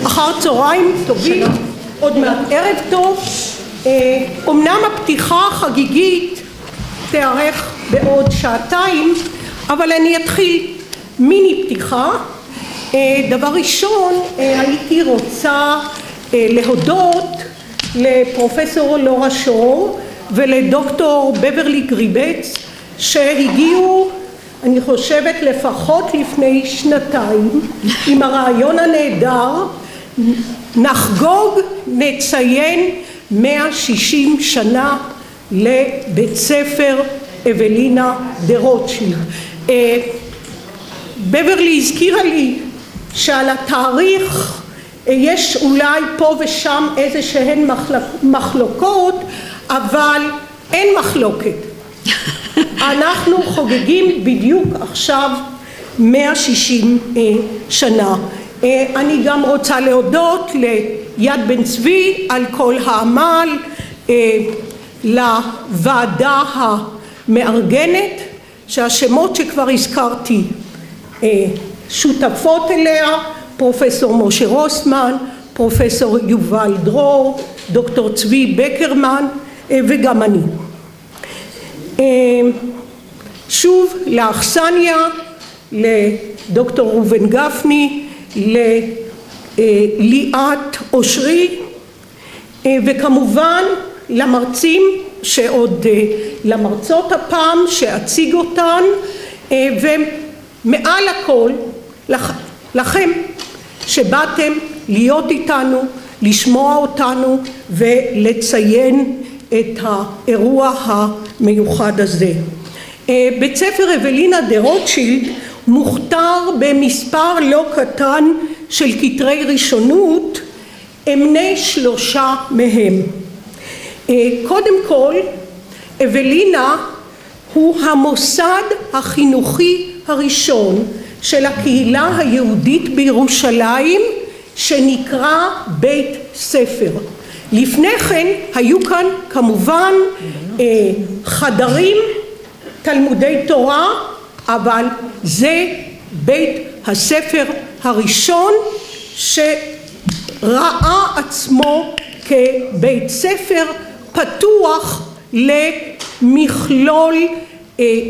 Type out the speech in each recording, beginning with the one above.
אחר צהריים טובים, עוד מעט ערב טוב. אמנם הפתיחה החגיגית תארך בעוד שעתיים, אבל אני אתחיל מיני פתיחה. דבר ראשון, הייתי רוצה להודות לפרופסור לורה שור ולדוקטור בברלי גריבץ שהגיעו, אני חושבת לפחות לפני שנתיים, עם הרעיון הנהדר נחגוג, נציין 160 שנה לבית ספר אוולינה דה-רוטשילד. בברלי הזכירה לי שעל התאריך יש אולי פה ושם איזה שהן מחלוקות, אבל אין מחלוקת. אנחנו חוגגים בדיוק עכשיו 160 שנה. אני גם רוצה להודות ליד בן-צבי על כל העמל, לוועדה המארגנת שהשמות שכבר הזכרתי שותפות אליה, פרופסור משה רוסמן, פרופסור יובל דרור, דוקטור צבי בקרמן וגם אני. שוב לאכסניה, לדוקטור ראובן גפני, לליאת אושרי וכמובן למרצים שעוד, למרצות הפעם שאציג אותן, ומעל הכל לכם שבאתם להיות איתנו, לשמוע אותנו ולציין את האירוע המיוחד הזה. בית ספר אוולינה דה-רוטשילד מוכתר במספר לא קטן של כתרי ראשונות, אמנה 3 מהם. קודם כל, אוולינה הוא המוסד החינוכי הראשון של הקהילה היהודית בירושלים שנקרא בית ספר. לפני כן היו כאן כמובן חדרים, תלמודי תורה, אבל זה בית הספר הראשון שראה עצמו כבית ספר פתוח למכלול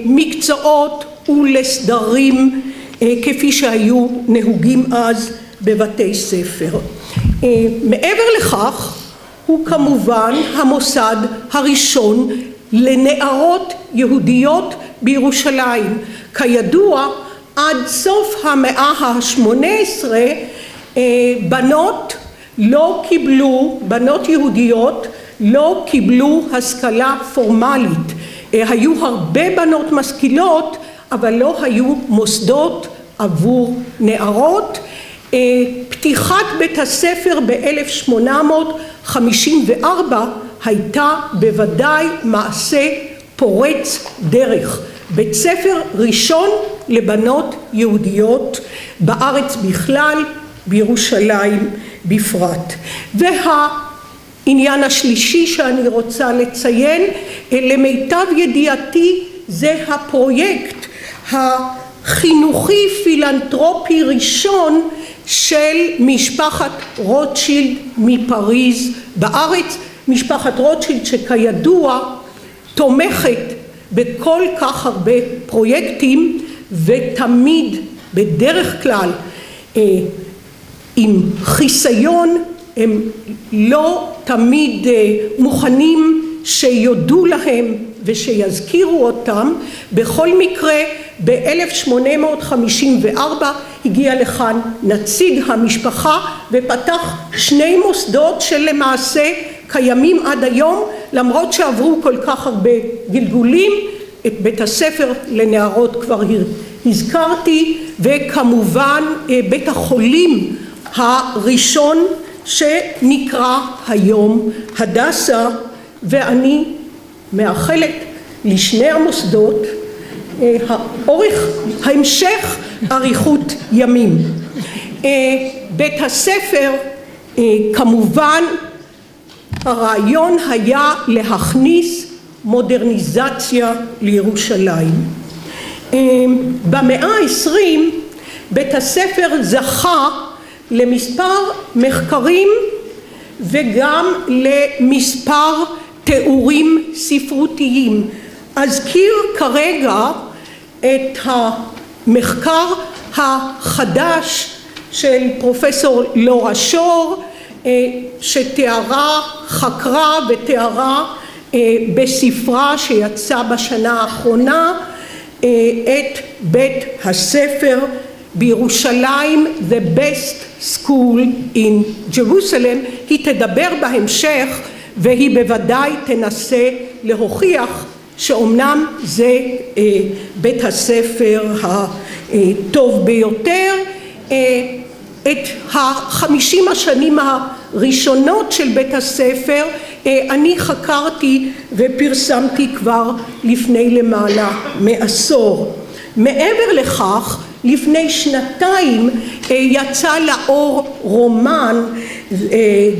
מקצועות ולסדרים כפי שהיו נהוגים אז בבתי ספר. מעבר לכך הוא כמובן המוסד הראשון לנערות יהודיות בירושלים. כידוע עד סוף המאה ה-18 בנות לא קיבלו, בנות יהודיות לא קיבלו השכלה פורמלית. היו הרבה בנות משכילות אבל לא היו מוסדות עבור נערות. פתיחת בית הספר ב-1854 הייתה בוודאי מעשה פורץ דרך. בית ספר ראשון לבנות יהודיות בארץ בכלל, בירושלים בפרט. והעניין השלישי שאני רוצה לציין, למיטב ידיעתי זה הפרויקט החינוכי פילנטרופי ראשון של משפחת רוטשילד מפריז בארץ. משפחת רוטשילד שכידוע תומכת בכל כך הרבה פרויקטים ותמיד בדרך כלל עם חיסיון, הם לא תמיד מוכנים שיודו להם ושיזכירו אותם. בכל מקרה ב-1854 הגיע לכאן נציג המשפחה ופתח 2 מוסדות שלמעשה קיימים עד היום, למרות שעברו כל כך הרבה גלגולים. את בית הספר לנערות כבר הזכרתי, וכמובן בית החולים הראשון שנקרא היום הדסה, ואני מאחלת לשני המוסדות ההמשך אריכות ימים. בית הספר כמובן הרעיון היה להכניס מודרניזציה לירושלים. במאה ה-20 בית הספר זכה למספר מחקרים וגם למספר תיאורים ספרותיים. אזכיר כרגע את המחקר החדש של פרופסור לורה שור, שתיארה, חקרה ותיארה בספרה שיצא בשנה האחרונה את בית הספר בירושלים, The Best School in Jerusalem. היא תדבר בהמשך והיא בוודאי תנסה להוכיח שאומנם זה בית הספר הטוב ביותר. את 50 השנים הראשונות של בית הספר אני חקרתי ופרסמתי כבר לפני למעלה מעשור. מעבר לכך, לפני שנתיים יצא לאור רומן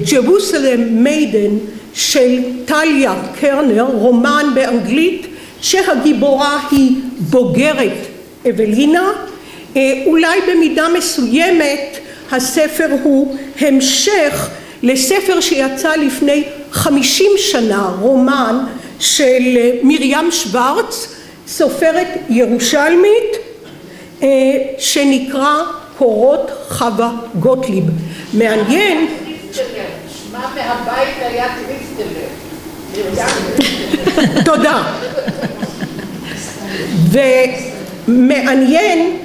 Jerusalem Maiden של טליה קרנר, רומן באנגלית שהגיבורה היא בוגרת אוולינה. אולי במידה מסוימת הספר הוא המשך לספר שיצא לפני 50 שנה, רומן של מרים שוורץ, סופרת ירושלמית, שנקרא קורות חווה גוטליב. מעניין. שמה מהבית היה טריסטלר. תודה. ומעניין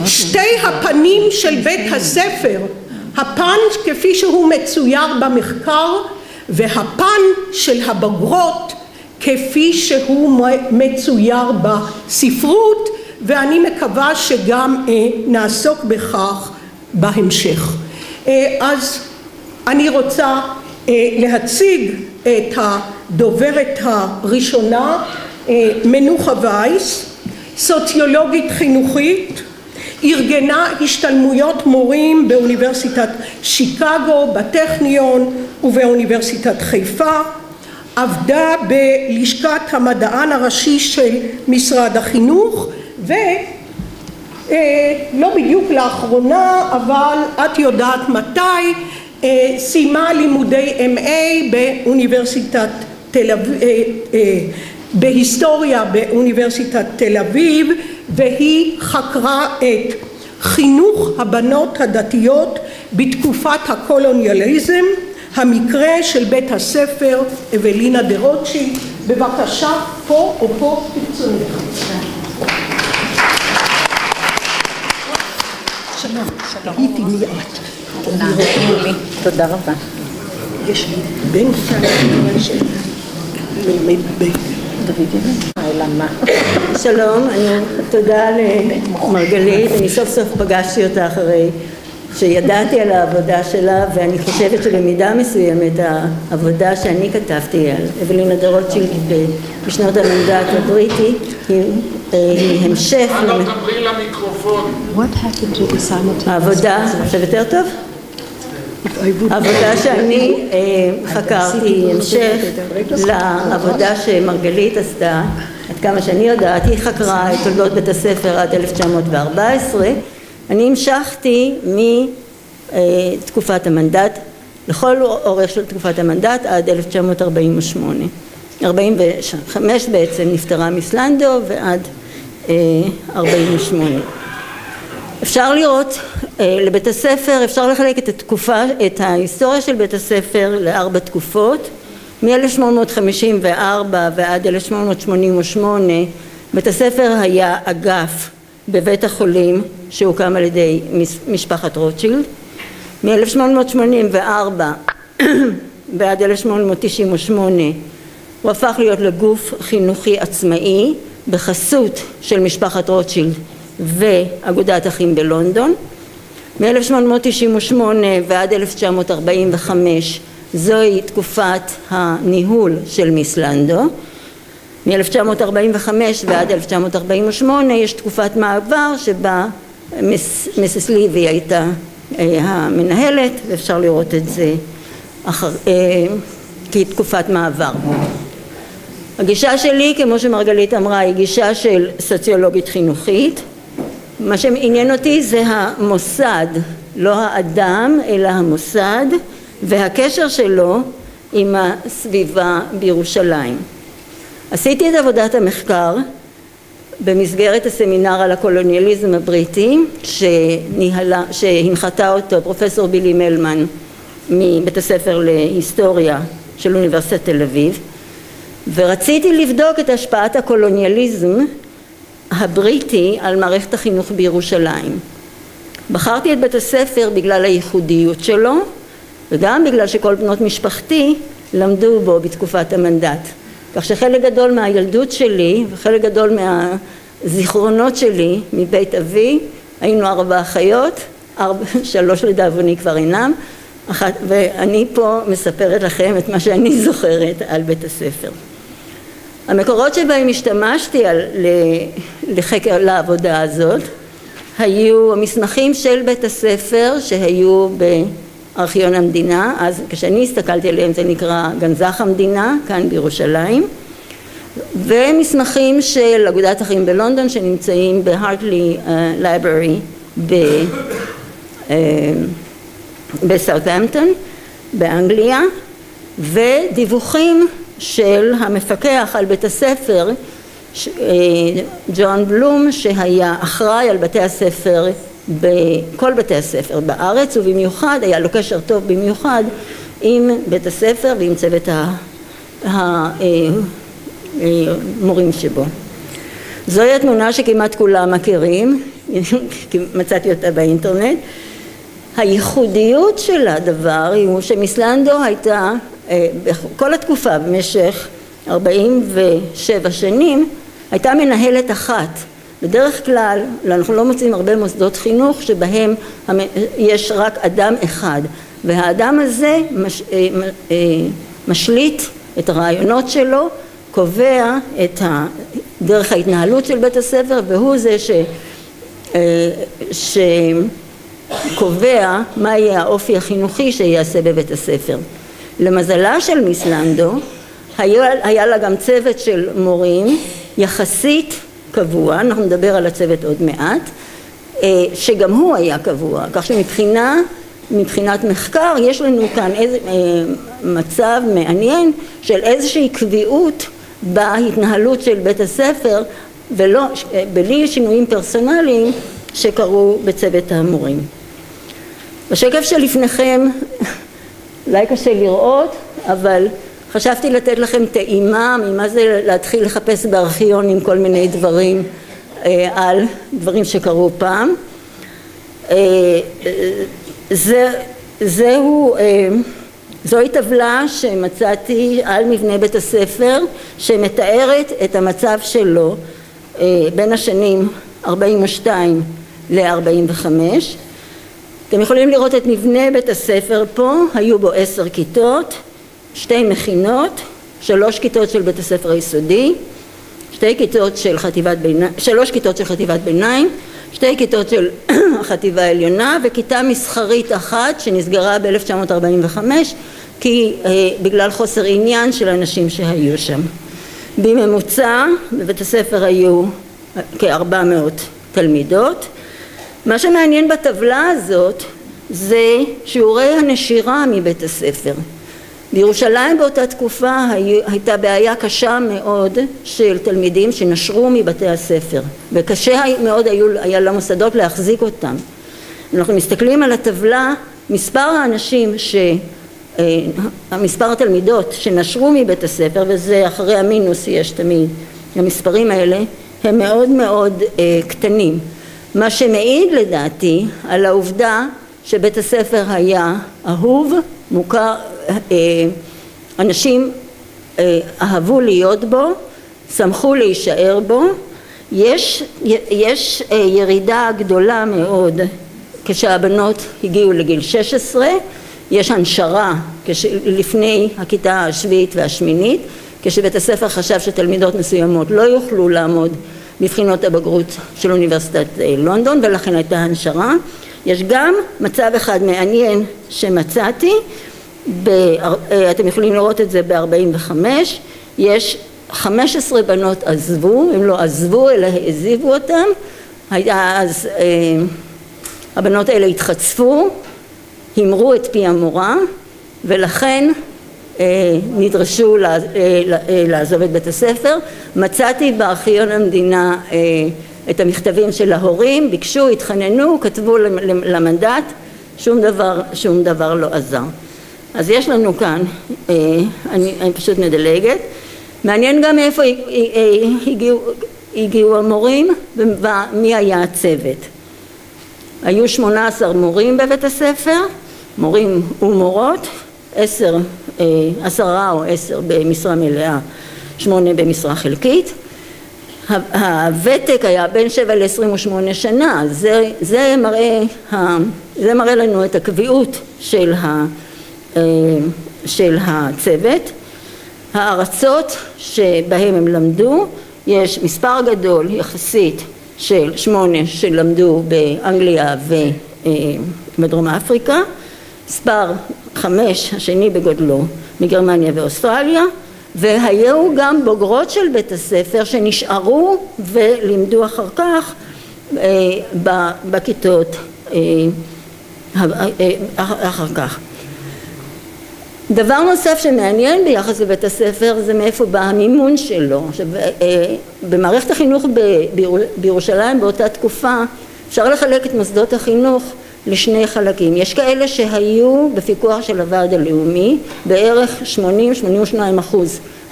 שתי הפנים של בית הספר, הפן כפי שהוא מצויר במחקר והפן של הבוגרות כפי שהוא מצויר בספרות, ואני מקווה שגם נעסוק בכך בהמשך. אז אני רוצה להציג את הדוברת הראשונה, מנוחה וייס, סוציולוגית חינוכית, ארגנה השתלמויות מורים באוניברסיטת שיקגו, בטכניון ובאוניברסיטת חיפה, עבדה בלשכת המדען הראשי של משרד החינוך, ולא בדיוק לאחרונה, אבל את יודעת מתי, סיימה לימודי MA באוניברסיטת תל אביב, בהיסטוריה באוניברסיטת תל אביב, והיא חקרה את חינוך הבנות הדתיות בתקופת הקולוניאליזם, המקרה של בית הספר אוולינה דה-רוטשילד. בבקשה, פה או פה תקצונך. שלום, הייתי מיעט. תודה רבה. יש לי בן של מלמד שלום, תודה למרגלית. אני סוף סוף פגשתי אותה אחרי שידעתי על העבודה שלה, ואני חושבת שבמידה מסוימת העבודה שאני כתבתי על אוולינה דה-רוטשילד בשנות המנדט הבריטי היא המשך. לא תדברי למיקרופון. העבודה, עכשיו יותר טוב? העבודה שאני חקרתי היא המשך לעבודה שמרגלית עשתה. עד כמה שאני יודעת, היא חקרה את תולדות בית הספר עד 1914. אני המשכתי מתקופת המנדט, לכל אורך של תקופת המנדט עד 1948. 45 בעצם נפטרה מסלנדו ועד 48. אפשר לראות לבית הספר, אפשר לחלק את ההיסטוריה של בית הספר לארבע תקופות. מ-1854 ועד 1888 בית הספר היה אגף בבית החולים שהוקם על ידי משפחת רוטשילד. מ-1884 ועד 1898 הוא הפך להיות לגוף חינוכי עצמאי בחסות של משפחת רוטשילד ואגודת אחים בלונדון. מ-1898 ועד 1945 זוהי תקופת הניהול של מסלנדו. מ-1945 ועד 1948 יש תקופת מעבר שבה מיסס ליבי הייתה המנהלת, ואפשר לראות את זה כתקופת מעבר. הגישה שלי, כמו שמרגלית אמרה, היא גישה של סוציולוגית חינוכית. מה שעניין אותי זה המוסד לא האדם אלא המוסד והקשר שלו עם הסביבה בירושלים. עשיתי את המחקר במסגרת הסמינר על הקולוניאליזם הבריטי שהנחתה אותו פרופסור בילי מלמן מבית הספר להיסטוריה של אוניברסיטת תל אביב, ורציתי לבדוק את השפעת הקולוניאליזם הבריטי על מערכת החינוך בירושלים. בחרתי את בית הספר בגלל הייחודיות שלו וגם בגלל שכל בנות משפחתי למדו בו בתקופת המנדט, כך שחלק גדול מהילדות שלי וחלק גדול מהזיכרונות שלי מבית אבי, היינו 4 אחיות, 3 לדאבוני כבר אינם, ואני פה מספרת לכם את מה שאני זוכרת על בית הספר. המקורות שבהם השתמשתי לחקר לעבודה הזאת היו המסמכים של בית הספר שהיו בארכיון המדינה, אז כשאני הסתכלתי עליהם זה נקרא גנזך המדינה כאן בירושלים, ומסמכים של אגודת אחים בלונדון שנמצאים בהרטלי לייברי בסאות'המפטון באנגליה, ודיווחים של המפקח על בית הספר ג'ון בלום, שהיה אחראי על בתי הספר בכל בתי הספר בארץ, ובמיוחד היה לו קשר טוב במיוחד עם בית הספר ועם צוות המורים שבו. זוהי התמונה שכמעט כולם מכירים, מצאתי אותה באינטרנט. הייחודיות של הדבר הוא שמסלנדו הייתה בכל התקופה במשך 47 שנים הייתה מנהלת אחת. בדרך כלל אנחנו לא מוצאים הרבה מוסדות חינוך שבהם יש רק אדם אחד, והאדם הזה משליט את הרעיונות שלו, קובע את דרך ההתנהלות של בית הספר, והוא זה שקובע מה יהיה האופי החינוכי שיעשה בבית הספר. למזלה של מסלנדו היה לה גם צוות של מורים יחסית קבוע, אנחנו נדבר על הצוות עוד מעט, שגם הוא היה קבוע, כך שמבחינת מחקר יש לנו כאן מצב מעניין של איזושהי קביעות בהתנהלות של בית הספר, בלי שינויים פרסונליים שקרו בצוות המורים. בשקף שלפניכם אולי קשה לראות, אבל חשבתי לתת לכם טעימה ממה זה להתחיל לחפש בארכיון עם כל מיני דברים על דברים שקרו פעם. זוהי טבלה שמצאתי על מבנה בית הספר שמתארת את המצב שלו בין השנים 42 ל-45. אתם יכולים לראות את מבנה בית הספר פה, היו בו 10 כיתות, 2 מכינות, 3 כיתות של בית הספר היסודי, 3 כיתות של חטיבת ביניים, 2 כיתות של החטיבה העליונה, וכיתה מסחרית אחת שנסגרה ב-1945 כי בגלל חוסר עניין של אנשים שהיו שם. בממוצע בבית הספר היו כ-400 תלמידות. מה שמעניין בטבלה הזאת זה שיעורי הנשירה מבית הספר. בירושלים באותה תקופה הייתה בעיה קשה מאוד של תלמידים שנשרו מבתי הספר, וקשה מאוד היה למוסדות להחזיק אותם. אנחנו מסתכלים על הטבלה, מספר התלמידות שנשרו מבית הספר, וזה אחרי המינוס יש תמיד, המספרים האלה הם מאוד מאוד קטנים, מה שמעיד לדעתי על העובדה שבית הספר היה אהוב, מוכר, אנשים אהבו להיות בו, שמחו להישאר בו. יש ירידה גדולה מאוד כשהבנות הגיעו לגיל 16, יש הנשרה לפני הכיתה השביעית והשמינית, כשבית הספר חשב שתלמידות מסוימות לא יוכלו לעמוד בבחינות הבגרות של אוניברסיטת לונדון, ולכן הייתה הנשרה. יש גם מצב אחד מעניין שמצאתי, אתם יכולים לראות את זה ב-45, יש 15 בנות עזבו, הם לא עזבו אלא העזיבו אותם. היה אז הבנות האלה התחצפו, המרו את פי המורה, ולכן נדרשו לעזוב את בית הספר. מצאתי בארכיון המדינה את המכתבים של ההורים, ביקשו, התחננו, כתבו למנדט, שום דבר לא עזר. אז יש לנו כאן, אני פשוט מדלגת, מעניין גם מאיפה הגיעו המורים ומי היה הצוות. היו 18 מורים בבית הספר, מורים ומורות, 10 או 10 במשרה מלאה, 8 במשרה חלקית. הוותק היה בין 7 ל-28 שנה, זה מראה לנו את הקביעות של הצוות. הארצות שבהם הם למדו, יש מספר גדול יחסית של 8 שלמדו באנגליה ובדרום אפריקה, מספר 5 השני בגודלו מגרמניה ואוסטרליה, והיו גם בוגרות של בית הספר שנשארו ולימדו אחר כך בכיתות אחר כך. דבר נוסף שמעניין ביחס לבית הספר זה מאיפה בא המימון שלו. במערכת החינוך בירושלים באותה תקופה אפשר לחלק את מוסדות החינוך לשני חלקים. יש כאלה שהיו בפיקוח של הוועד הלאומי, בערך 80-82%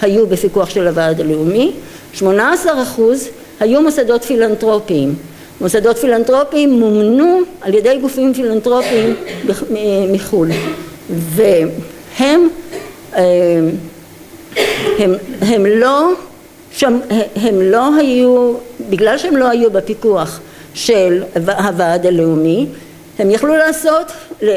היו בפיקוח של הוועד הלאומי, 18% היו מוסדות פילנטרופיים. מוסדות פילנטרופיים מומנו על ידי גופים פילנטרופיים מחו"ל, והם לא היו, בגלל שהם לא היו בפיקוח של הוועד הלאומי, הם יכלו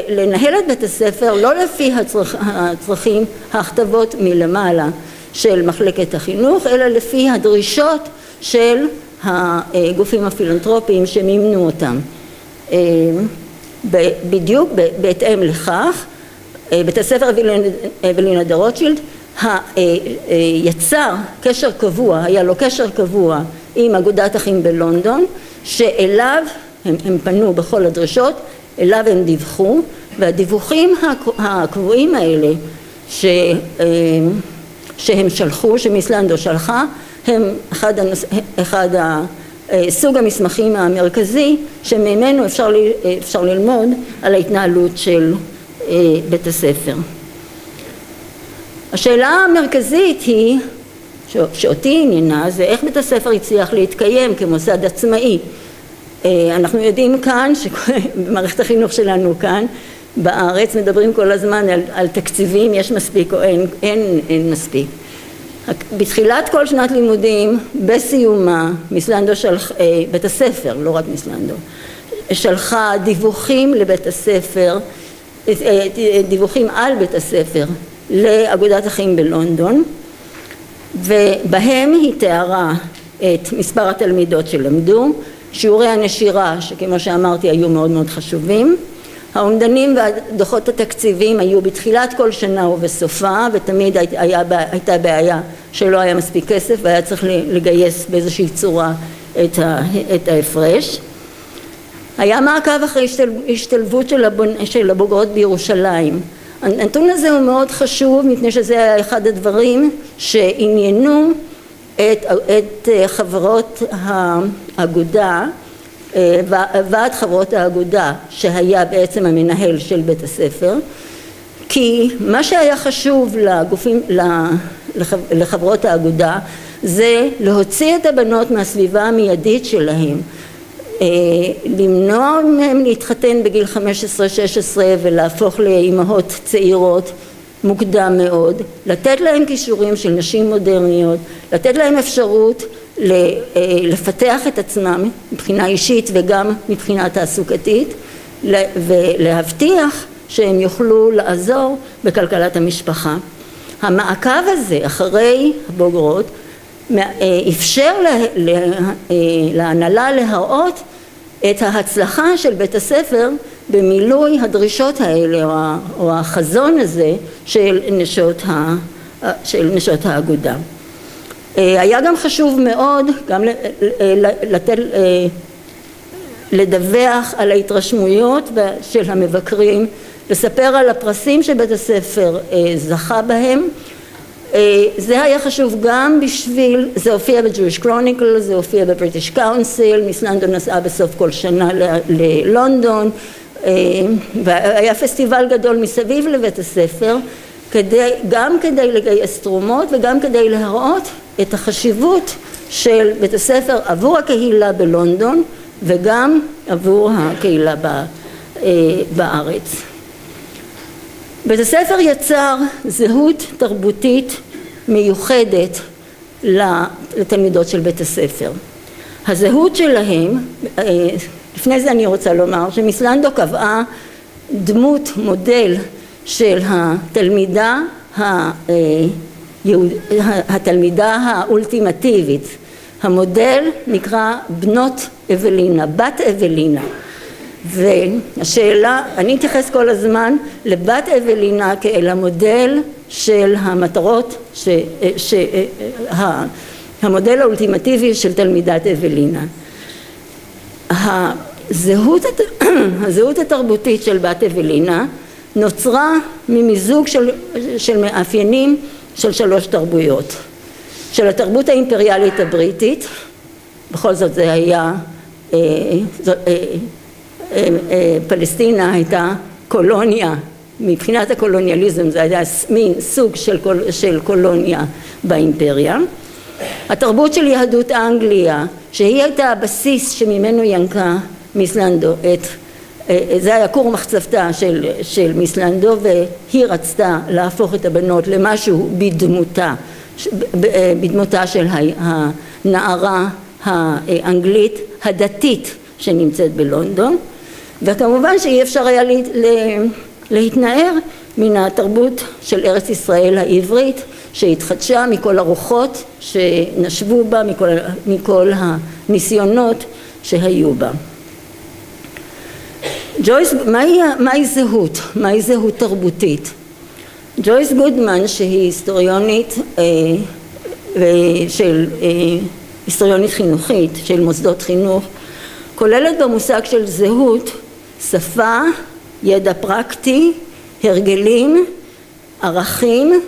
לנהל את בית הספר לא לפי הצרכים, ההכתבות מלמעלה של מחלקת החינוך, אלא לפי הדרישות של הגופים הפילנטרופיים שמימנו אותם. בדיוק בהתאם לכך, בית הספר אוולינה דה-רוטשילד יצר קשר קבוע, היה לו קשר קבוע עם אגודת אחים בלונדון, שאליו הם פנו בכל הדרישות, אליו הם דיווחו, והדיווחים הקבועים האלה שהם שלחו, שמיסלנדו שלחה, הם אחד סוג המסמכים המרכזי שממנו אפשר ללמוד על ההתנהלות של בית הספר. השאלה המרכזית היא, שאותי עניינה, זה איך בית הספר הצליח להתקיים כמוסד עצמאי. אנחנו יודעים כאן, במערכת החינוך שלנו כאן, בארץ מדברים כל הזמן על תקציבים, יש מספיק או אין מספיק. בתחילת כל שנת לימודים, בסיומה, בית הספר, לא רק מיסלנדו, שלחה דיווחים לבית הספר, דיווחים על בית הספר לאגודת אחים בלונדון, ובהם היא תיארה את מספר התלמידות שלמדו, שיעורי הנשירה שכמו שאמרתי היו מאוד מאוד חשובים, האומדנים והדוחות התקציביים היו בתחילת כל שנה ובסופה, ותמיד הייתה בעיה שלא היה מספיק כסף והיה צריך לגייס באיזושהי צורה את ההפרש. היה מעקב אחרי השתלבות של הבוגרות בירושלים. הנתון הזה הוא מאוד חשוב מפני שזה היה אחד הדברים שעניינו את חברות האגודה, ועד חברות האגודה שהיה בעצם המנהל של בית הספר, כי מה שהיה חשוב לחברות האגודה זה להוציא את הבנות מהסביבה המיידית שלהם, למנוע מהם להתחתן בגיל 15-16 ולהפוך לאימהות צעירות מוקדם מאוד, לתת להם כישורים של נשים מודרניות, לתת להם אפשרות לפתח את עצמם מבחינה אישית וגם מבחינה תעסוקתית, ולהבטיח שהם יוכלו לעזור בכלכלת המשפחה. המעקב הזה אחרי הבוגרות אפשר להנהלה להראות את ההצלחה של בית הספר במילוי הדרישות האלה או החזון הזה של נשות האגודה. היה גם חשוב מאוד גם לתת לדווח על ההתרשמויות של המבקרים, לספר על הפרסים שבית הספר זכה בהם. זה היה חשוב גם בשביל, זה הופיע ב-Jewish Chronicle, זה הופיע ב-British Council, מיס לנדון נסעה בסוף כל שנה ללונדון, והיה פסטיבל גדול מסביב לבית הספר, גם כדי לגייס תרומות וגם כדי להראות את החשיבות של בית הספר עבור הקהילה בלונדון וגם עבור הקהילה בארץ. בית הספר יצר זהות תרבותית מיוחדת לתלמידות של בית הספר. הזהות שלהם, לפני זה אני רוצה לומר שמיס לנדו קבעה דמות מודל של התלמידה האולטימטיבית. המודל נקרא בנות אוולינה, בת אוולינה. והשאלה, אני אתייחס כל הזמן לבת אוולינה כאל המודל של המטרות, המודל האולטימטיבי של תלמידת אוולינה. הזהות התרבותית של בת אוולינה נוצרה ממיזוג של מאפיינים של 3 תרבויות. של התרבות האימפריאלית הבריטית, בכל זאת זה היה, פלסטינה הייתה קולוניה, מבחינת הקולוניאליזם זה היה מין סוג של קולוניה באימפריה. התרבות של יהדות אנגליה, שהיא הייתה הבסיס שממנו ינקה מיס לנדו זה היה כור מחצבתה של מיס לנדו, והיא רצתה להפוך את הבנות למשהו בדמותה של הנערה האנגלית הדתית שנמצאת בלונדון, וכמובן שאי אפשר היה להתנער מן התרבות של ארץ ישראל העברית שהתחדשה מכל הרוחות שנשבו בה, מכל הניסיונות שהיו בה. ג'ויס, מהי זהות? מהי זהות תרבותית? ג'ויס גודמן, שהיא היסטוריונית חינוכית של מוסדות חינוך, כוללת במושג של זהות שפה, ידע פרקטי, הרגלים, ערכים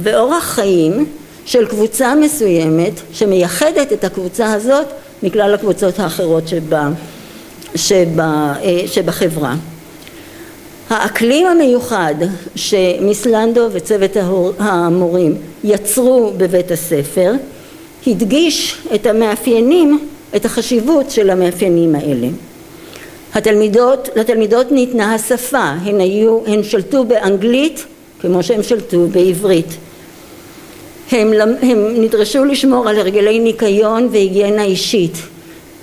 ואורח חיים של קבוצה מסוימת שמייחדת את הקבוצה הזאת מכלל הקבוצות האחרות שבחברה. האקלים המיוחד שמיס לנדו וצוות המורים יצרו בבית הספר הדגיש את המאפיינים, את החשיבות של המאפיינים האלה. לתלמידות ניתנה השפה, הן שלטו באנגלית כמו שהן שלטו בעברית. הם נדרשו לשמור על הרגלי ניקיון והיגיינה אישית,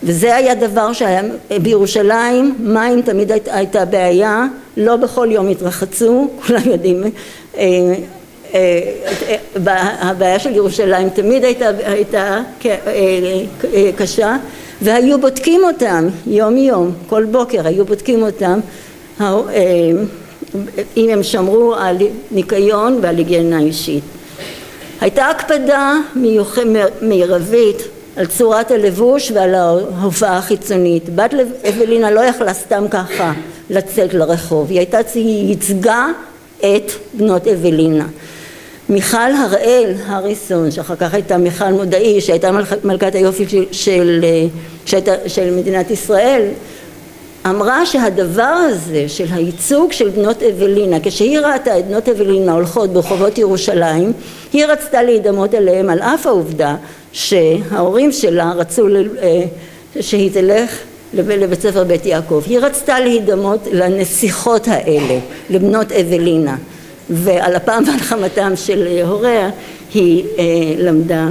וזה היה דבר שהיה בירושלים. מים תמיד הייתה בעיה, לא בכל יום התרחצו, כולם יודעים, הבעיה של ירושלים תמיד הייתה קשה, והיו בודקים אותם יום יום, כל בוקר היו בודקים אותם אם הם שמרו על ניקיון ועל היגיינה אישית. הייתה הקפדה מרבית על צורת הלבוש ועל ההופעה החיצונית. בת אוולינה לא יכלה סתם ככה לצאת לרחוב, היא ייצגה את בנות אוולינה. מיכל הראל הריסון, שאחר כך הייתה מיכל מודעי, שהייתה מלכת היופי של מדינת ישראל, אמרה שהדבר הזה של הייצוג של בנות אוולינה, כשהיא ראתה את בנות אוולינה הולכות ברחובות ירושלים, היא רצתה להידמות אליהם, על אף העובדה שההורים שלה רצו שהיא תלך לבית ספר בית יעקב. היא רצתה להידמות לנסיכות האלה, לבנות אוולינה, ועל אפם ועל חמתם של הוריה היא למדה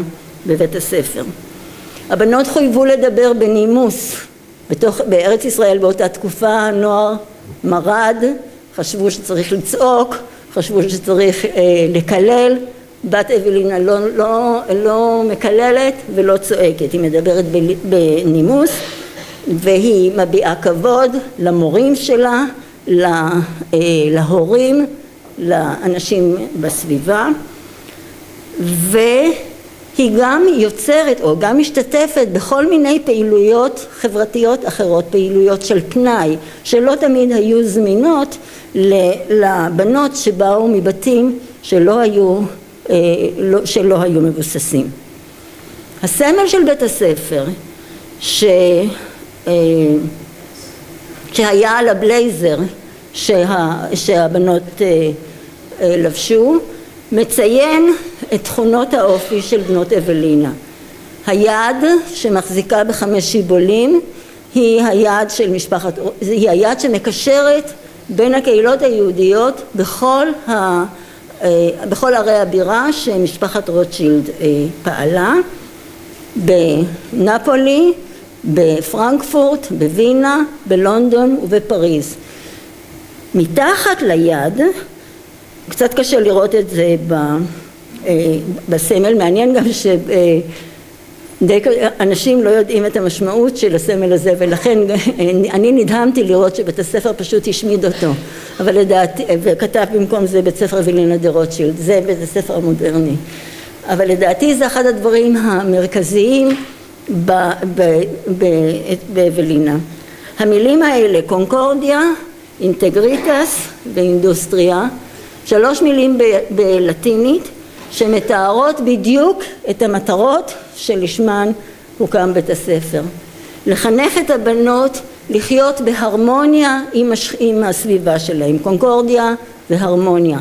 בבית הספר. הבנות חויבו לדבר בנימוס. בארץ ישראל באותה תקופה הנוער מרד, חשבו שצריך לצעוק, חשבו שצריך לקלל. בת אוולינה לא מקללת ולא צועקת, היא מדברת בנימוס, והיא מביעה כבוד למורים שלה, להורים, לאנשים בסביבה, היא גם יוצרת או גם משתתפת בכל מיני פעילויות חברתיות אחרות, פעילויות של פנאי, שלא תמיד היו זמינות לבנות שבאו מבתים שלא היו מבוססים. הסמל של בית הספר שהיה על הבלייזר שהבנות לבשו, מציין את תכונות האופי של בנות אוולינה. היד שמחזיקה ב5 שיבולים היא היד שמקשרת בין הקהילות היהודיות בכל ערי הבירה שמשפחת רוטשילד פעלה, בנפולי, בפרנקפורט, בווינה, בלונדון ובפריז. מתחת ליד, קצת קשה לראות את זה בסמל, מעניין גם אנשים לא יודעים את המשמעות של הסמל הזה, ולכן אני נדהמתי לראות שבית הספר פשוט השמיד אותו, אבל לדעתי, וכתב במקום זה בית ספר אוולינה דה-רוטשילד, זה בית הספר המודרני, אבל לדעתי זה אחד הדברים המרכזיים באוולינה. המילים האלה, קונקורדיה, אינטגריטס ואינדוסטריה, 3 מילים בלטינית שמתארות בדיוק את המטרות שלשמן הוקם בית הספר. לחנך את הבנות לחיות בהרמוניה עם הסביבה שלהם, קונקורדיה והרמוניה.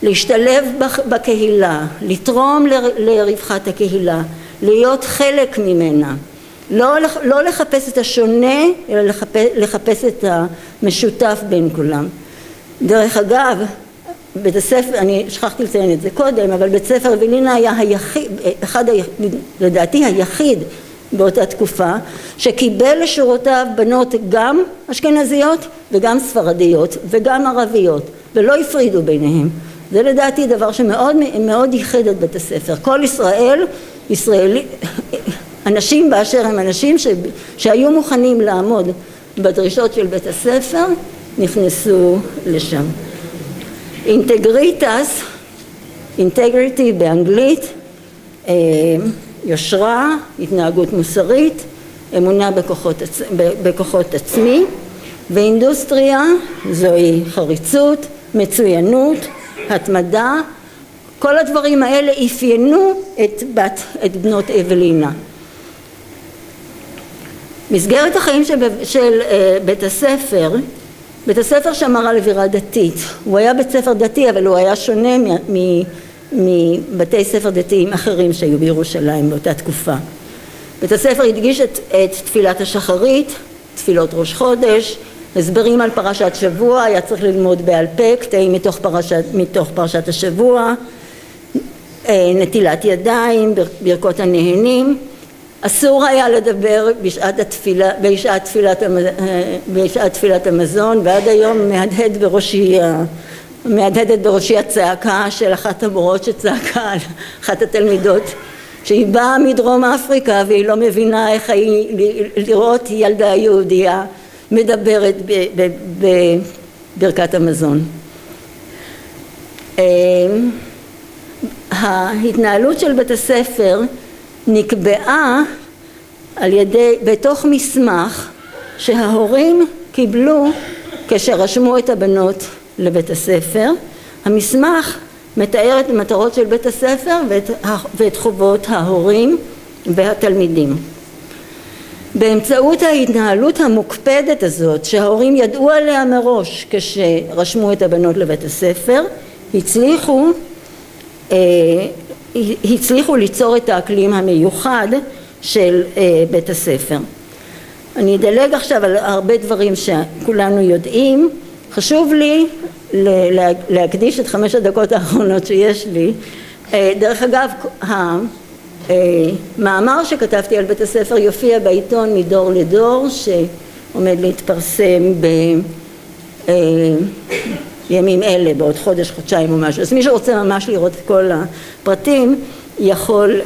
להשתלב בקהילה, לתרום לרווחת הקהילה, להיות חלק ממנה. לא לחפש את השונה, אלא לחפש את המשותף בין כולם. דרך אגב, בית הספר, אני שכחתי לציין את זה קודם, אבל בית ספר אוולינה היה לדעתי היחיד באותה תקופה, שקיבל לשורותיו בנות גם אשכנזיות וגם ספרדיות וגם ערביות, ולא הפרידו ביניהם. זה לדעתי דבר שמאוד ייחד את בית הספר. כל ישראלי, אנשים באשר הם אנשים שהיו מוכנים לעמוד בדרישות של בית הספר, נכנסו לשם. אינטגריטס, אינטגריטי באנגלית, יושרה, התנהגות מוסרית, אמונה בכוחות עצמי, ואינדוסטריה זוהי חריצות, מצוינות, התמדה. כל הדברים האלה אפיינו את בנות אוולינה. מסגרת החיים של בית הספר שמר על אווירה דתית. הוא היה בית ספר דתי, אבל הוא היה שונה מבתי ספר דתיים אחרים שהיו בירושלים באותה תקופה. בית הספר הדגיש את תפילת השחרית, תפילות ראש חודש, הסברים על פרשת שבוע, היה צריך ללמוד בעל פה, קטעים מתוך פרשת השבוע, נטילת ידיים, ברכות הנהנים. אסור היה לדבר בשעת תפילת המזון, ועד היום מהדהדת בראשי הצעקה של אחת המורות שצעקה על אחת התלמידות, שהיא באה מדרום אפריקה והיא לא מבינה איך לראות ילדה יהודייה מדברת בברכת המזון. ההתנהלות של בית הספר נקבעה בתוך מסמך שההורים קיבלו כשרשמו את הבנות לבית הספר. המסמך מתאר את המטרות של בית הספר ואת חובות ההורים והתלמידים. באמצעות ההתנהלות המוקפדת הזאת שההורים ידעו עליה מראש כשרשמו את הבנות לבית הספר, הצליחו ליצור את האקלים המיוחד של בית הספר. אני אדלג עכשיו על הרבה דברים שכולנו יודעים. חשוב לי להקדיש את 5 הדקות האחרונות שיש לי. דרך אגב, המאמר שכתבתי על בית הספר יופיע בעיתון מדור לדור, שעומד להתפרסם בימים אלה, בעוד חודש-חודשיים או משהו. אז מי שרוצה ממש לראות את כל הפרטים יכול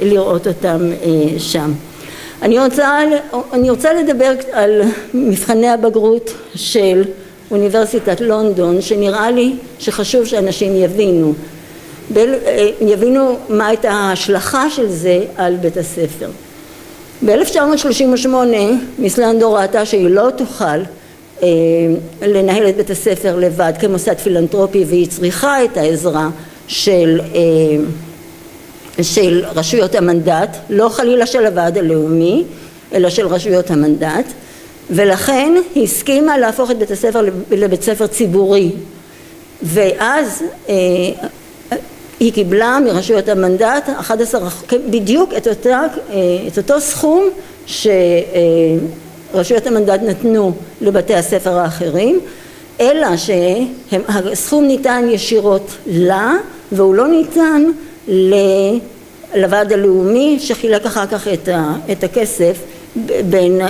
לראות אותם שם. אני רוצה לדבר על מבחני הבגרות של אוניברסיטת לונדון, שנראה לי שחשוב שאנשים יבינו. יבינו מה הייתה ההשלכה של זה על בית הספר. ב-1938 מיס לנדאו ראתה שהיא לא תוכל לנהל את בית הספר לבד כמוסד פילנטרופי, והיא צריכה את העזרה של רשויות המנדט, לא חלילה של הוועד הלאומי, אלא של רשויות המנדט, ולכן היא הסכימה להפוך את בית הספר לבית ספר ציבורי, ואז היא קיבלה מרשויות המנדט 11, בדיוק את אותו סכום שרשויות המנדט נתנו לבתי הספר האחרים, אלא שהסכום ניתן ישירות לה, והוא לא ניתן לוועד הלאומי שחילק אחר כך את הכסף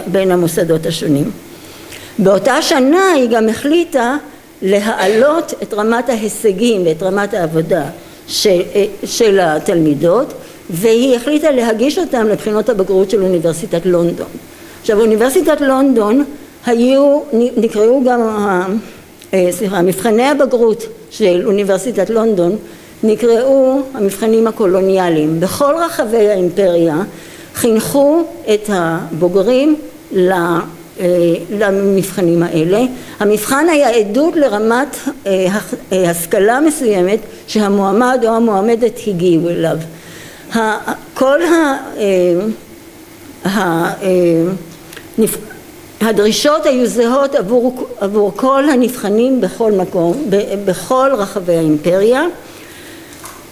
בין המוסדות השונים. באותה שנה היא גם החליטה להעלות את רמת ההישגים ואת רמת העבודה של התלמידות, והיא החליטה להגיש אותם לבחינות הבגרות של אוניברסיטת לונדון. עכשיו, אוניברסיטת לונדון נקראו גם מבחני הבגרות של אוניברסיטת לונדון, נקראו המבחנים הקולוניאליים. בכל רחבי האימפריה חינכו את הבוגרים למבחנים האלה. המבחן היה עדות לרמת השכלה מסוימת שהמועמד או המועמדת הגיעו אליו. כל הדרישות היו זהות עבור כל הנבחנים בכל מקום, בכל רחבי האימפריה.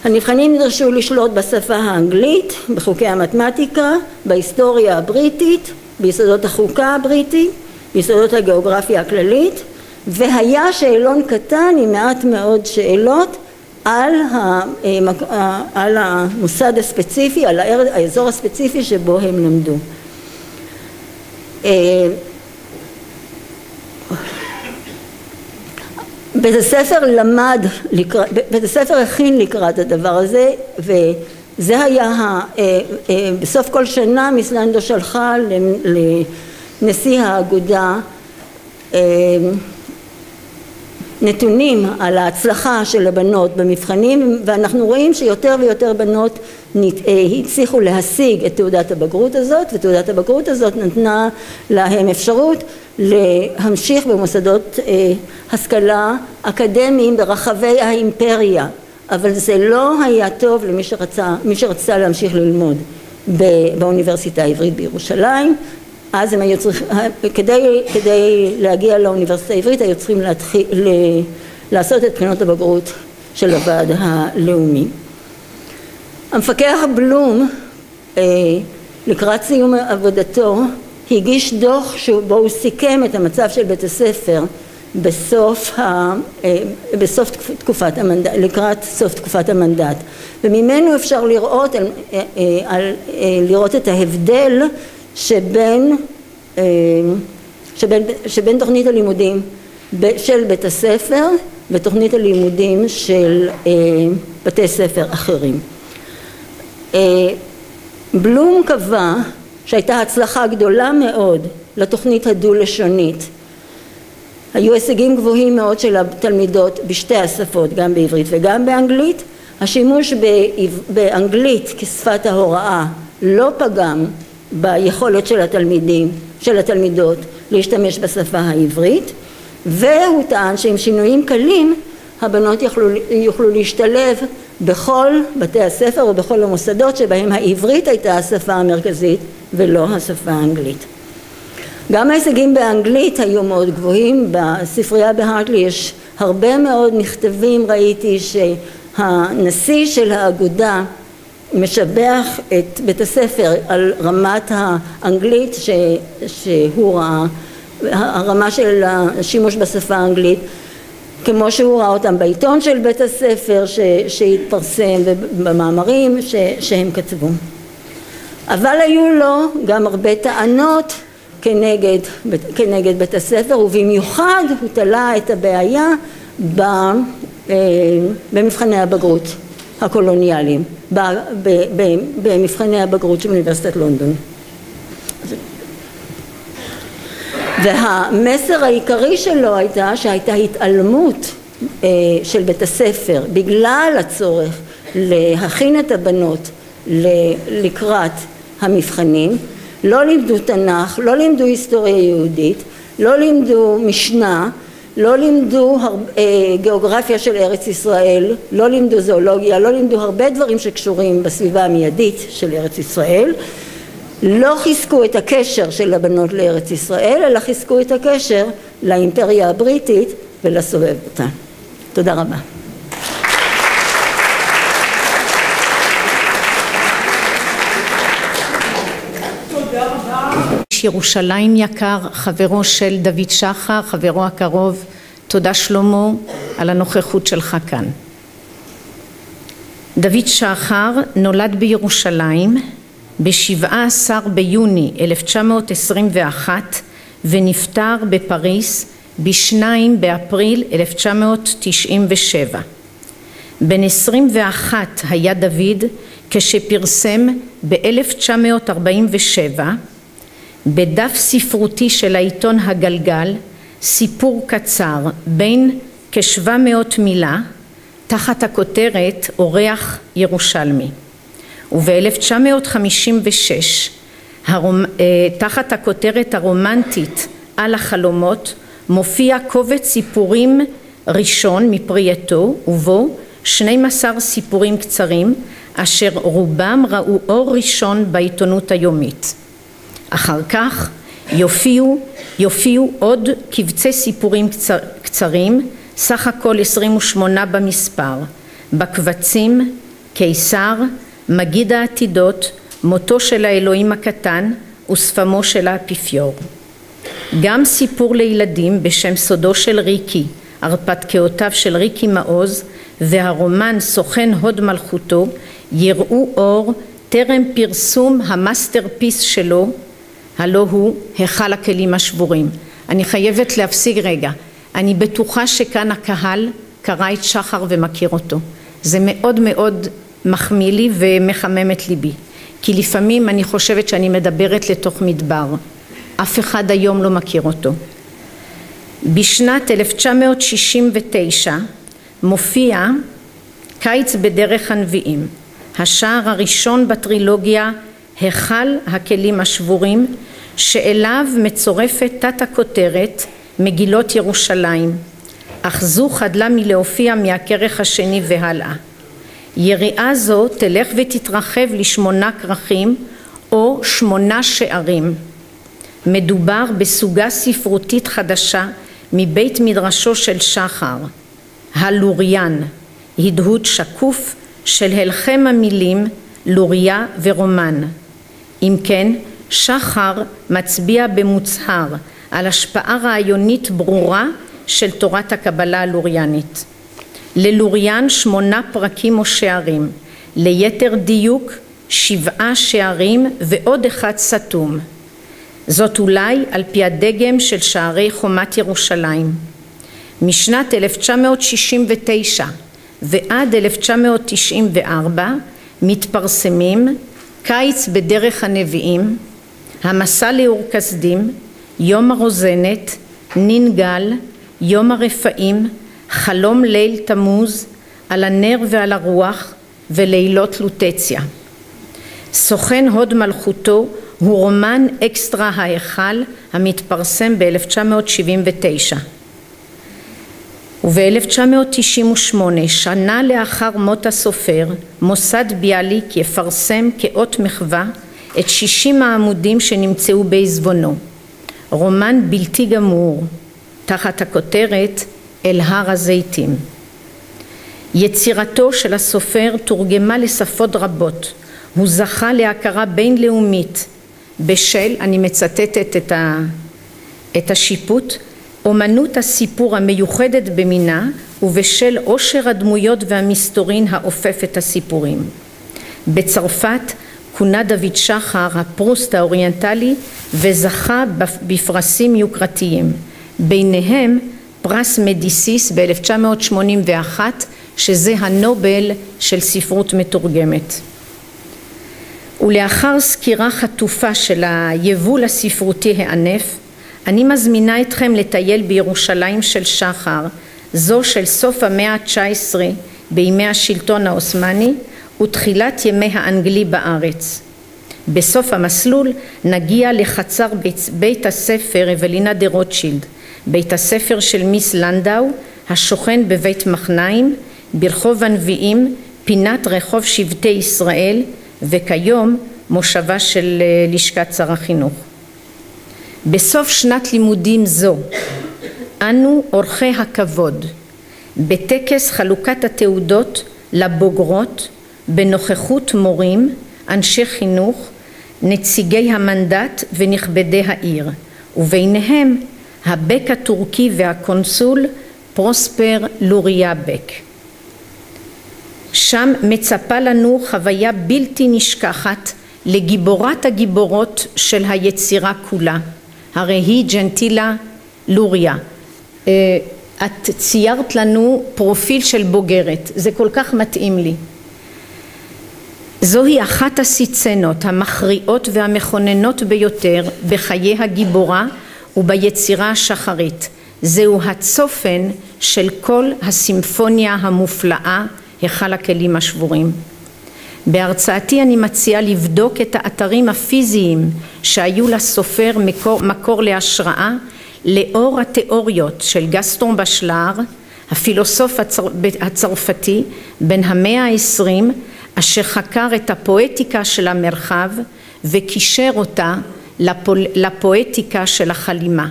הנבחנים נדרשו לשלוט בשפה האנגלית, בחוקי המתמטיקה, בהיסטוריה הבריטית, ביסודות החוקה הבריטי, ביסודות הגיאוגרפיה הכללית, והיה שאלון קטן עם מעט מאוד שאלות על המוסד הספציפי, על האזור הספציפי שבו הם למדו. בית הספר הכין לקראת הדבר הזה, וזה היה בסוף כל שנה מיס לנדאו שלחה לנשיא האגודה נתונים על ההצלחה של הבנות במבחנים, ואנחנו רואים שיותר ויותר בנות הצליחו להשיג את תעודת הבגרות הזאת, ותעודת הבגרות הזאת נתנה להם אפשרות להמשיך במוסדות השכלה אקדמיים ברחבי האימפריה, אבל זה לא היה טוב למי שרצה להמשיך ללמוד באוניברסיטה העברית בירושלים. אז הם היו צריכים, כדי להגיע לאוניברסיטה העברית היו צריכים לעשות את בחינות הבגרות של הוועד הלאומי. המפקח בלום לקראת סיום עבודתו הגיש דוח שבו הוא סיכם את המצב של בית הספר לקראת סוף תקופת המנדט, וממנו אפשר לראות את ההבדל שבין תוכנית הלימודים של בית הספר ותוכנית הלימודים של בתי ספר אחרים. בלום קבע שהייתה הצלחה גדולה מאוד לתוכנית הדו-לשונית. היו הישגים גבוהים מאוד של התלמידות בשתי השפות, גם בעברית וגם באנגלית. השימוש באנגלית כשפת ההוראה לא פגם ביכולת של התלמידות להשתמש בשפה העברית, והוא טען שעם שינויים קלים הבנות יוכלו להשתלב בכל בתי הספר ובכל המוסדות שבהם העברית הייתה השפה המרכזית ולא השפה האנגלית. גם ההישגים באנגלית היו מאוד גבוהים. בספרייה בהרטלי יש הרבה מאוד מכתבים, ראיתי שהנשיא של האגודה משבח את בית הספר על רמת האנגלית שהוא ראה, הרמה של השימוש בשפה האנגלית כמו שהוא ראה אותם בעיתון של בית הספר שהתפרסם ובמאמרים שהם כתבו. אבל היו לו גם הרבה טענות כנגד בית הספר, ובמיוחד הוא תלה את הבעיה במבחני הבגרות הקולוניאליים, במבחני הבגרות של אוניברסיטת לונדון. והמסר העיקרי שלו שהייתה התעלמות של בית הספר בגלל הצורך להכין את הבנות לקראת המבחנים. לא לימדו תנ"ך, לא לימדו היסטוריה יהודית, לא לימדו משנה, לא לימדו גיאוגרפיה של ארץ ישראל, לא לימדו זואולוגיה, לא לימדו הרבה דברים שקשורים בסביבה המיידית של ארץ ישראל. לא חיזקו את הקשר של הבנות לארץ ישראל, אלא חיזקו את הקשר לאימפריה הבריטית ולסובב אותה. תודה רבה. ירושלים יקר, חברו של דוד שחר, חברו הקרוב, תודה שלמה על הנוכחות שלך כאן. דוד שחר נולד בירושלים ב-17 ביוני 1921 ונפטר בפריס ב-2 באפריל 1997. בן 21 היה דוד כשפרסם ב-1947 בדף ספרותי של העיתון הגלגל סיפור קצר בין כ-700 מילה תחת הכותרת אורח ירושלמי. וב-1956 תחת הכותרת הרומנטית על החלומות מופיע קובץ סיפורים ראשון מפרי עטו, ובו 12 סיפורים קצרים אשר רובם ראו אור ראשון בעיתונות היומית. אחר כך יופיעו עוד קבצי סיפורים קצרים, סך הכל 28 במספר, בקבצים קיסר, מגיד העתידות, מותו של האלוהים הקטן ושפמו של האפיפיור. גם סיפור לילדים בשם סודו של ריקי, הרפתקאותיו של ריקי מעוז, והרומן סוכן הוד מלכותו יראו אור טרם פרסום המאסטרפיס שלו, הלא הוא היכל הכלים השבורים. אני חייבת להפסיק רגע. אני בטוחה שכאן הקהל קרא את שחר ומכיר אותו. זה מאוד מאוד מחמיא לי ומחמם את ליבי. כי לפעמים אני חושבת שאני מדברת לתוך מדבר. אף אחד היום לא מכיר אותו. בשנת 1969 מופיע קיץ בדרך הנביאים, השער הראשון בטרילוגיה היכל הכלים השבורים, שאליו מצורפת תת הכותרת מגילות ירושלים, אך זו חדלה מלהופיע מהכרך השני והלאה. יריעה זו תלך ותתרחב ל8 כרכים או 8 שערים. מדובר בסוגה ספרותית חדשה מבית מדרשו של שחר, הלוריין, הדהוד שקוף של הלחם המילים לוריה ורומן. אם כן, שחר מצביע במוצהר על השפעה רעיונית ברורה של תורת הקבלה הלוריאנית. ללוריין 8 פרקים או שערים, ליתר דיוק 7 שערים ועוד 1 סתום. זאת אולי על פי הדגם של שערי חומת ירושלים. משנת 1969 ועד 1994 מתפרסמים קיץ בדרך הנביאים, המסע לאור כסדים, יום הרוזנת, נינגל, יום הרפאים, חלום ליל תמוז, על הנר ועל הרוח ולילות לוטציה. סוכן הוד מלכותו הוא רומן אקסטרה ההיכל המתפרסם ב-1979. וב-1998, שנה לאחר מות הסופר, מוסד ביאליק יפרסם כאות מחווה את 60 העמודים שנמצאו בעזבונו. רומן בלתי גמור, תחת הכותרת אל הר הזיתים. יצירתו של הסופר תורגמה לשפות רבות. הוא זכה להכרה בינלאומית בשל, אני מצטטת את השיפוט, אומנות הסיפור המיוחדת במינה ובשל עושר הדמויות והמסתורין האופף את הסיפורים. בצרפת כונה דוד שחר הפרוסט האוריינטלי וזכה בפרסים יוקרתיים, ביניהם פרס מדיסיס ב-1981 שזה הנובל של ספרות מתורגמת. ולאחר סקירה חטופה של היבול הספרותי הענף, אני מזמינה אתכם לטייל בירושלים של שחר, זו של סוף המאה ה-19, בימי השלטון העות'מאני ותחילת ימי האנגלי בארץ. בסוף המסלול נגיע לחצר בית הספר אוולינה דה-רוטשילד, בית הספר של מיס לנדאו השוכן בבית מחניים ברחוב הנביאים, פינת רחוב שבטי ישראל, וכיום מושבה של לשכת שר החינוך. בסוף שנת לימודים זו אנו אורחי הכבוד בטקס חלוקת התעודות לבוגרות בנוכחות מורים, אנשי חינוך, נציגי המנדט ונכבדי העיר, וביניהם הבק הטורקי והקונסול פרוספר לוריה בק. שם מצפה לנו חוויה בלתי נשכחת לגיבורת הגיבורות של היצירה כולה, הרי היא ג'נטילה לוריה. את ציירת לנו פרופיל של בוגרת, זה כל כך מתאים לי. זוהי אחת הסצנות המכריעות והמכוננות ביותר בחיי הגיבורה וביצירה השחרית. זהו הצופן של כל הסימפוניה המופלאה, היכל הכלים השבורים. בהרצאתי אני מציעה לבדוק את האתרים הפיזיים שהיו לסופר מקור להשראה לאור התיאוריות של גסטון בשלר, הפילוסוף הצרפתי בן המאה ה-20, אשר חקר את הפואטיקה של המרחב וקישר אותה לפואטיקה של החלימה.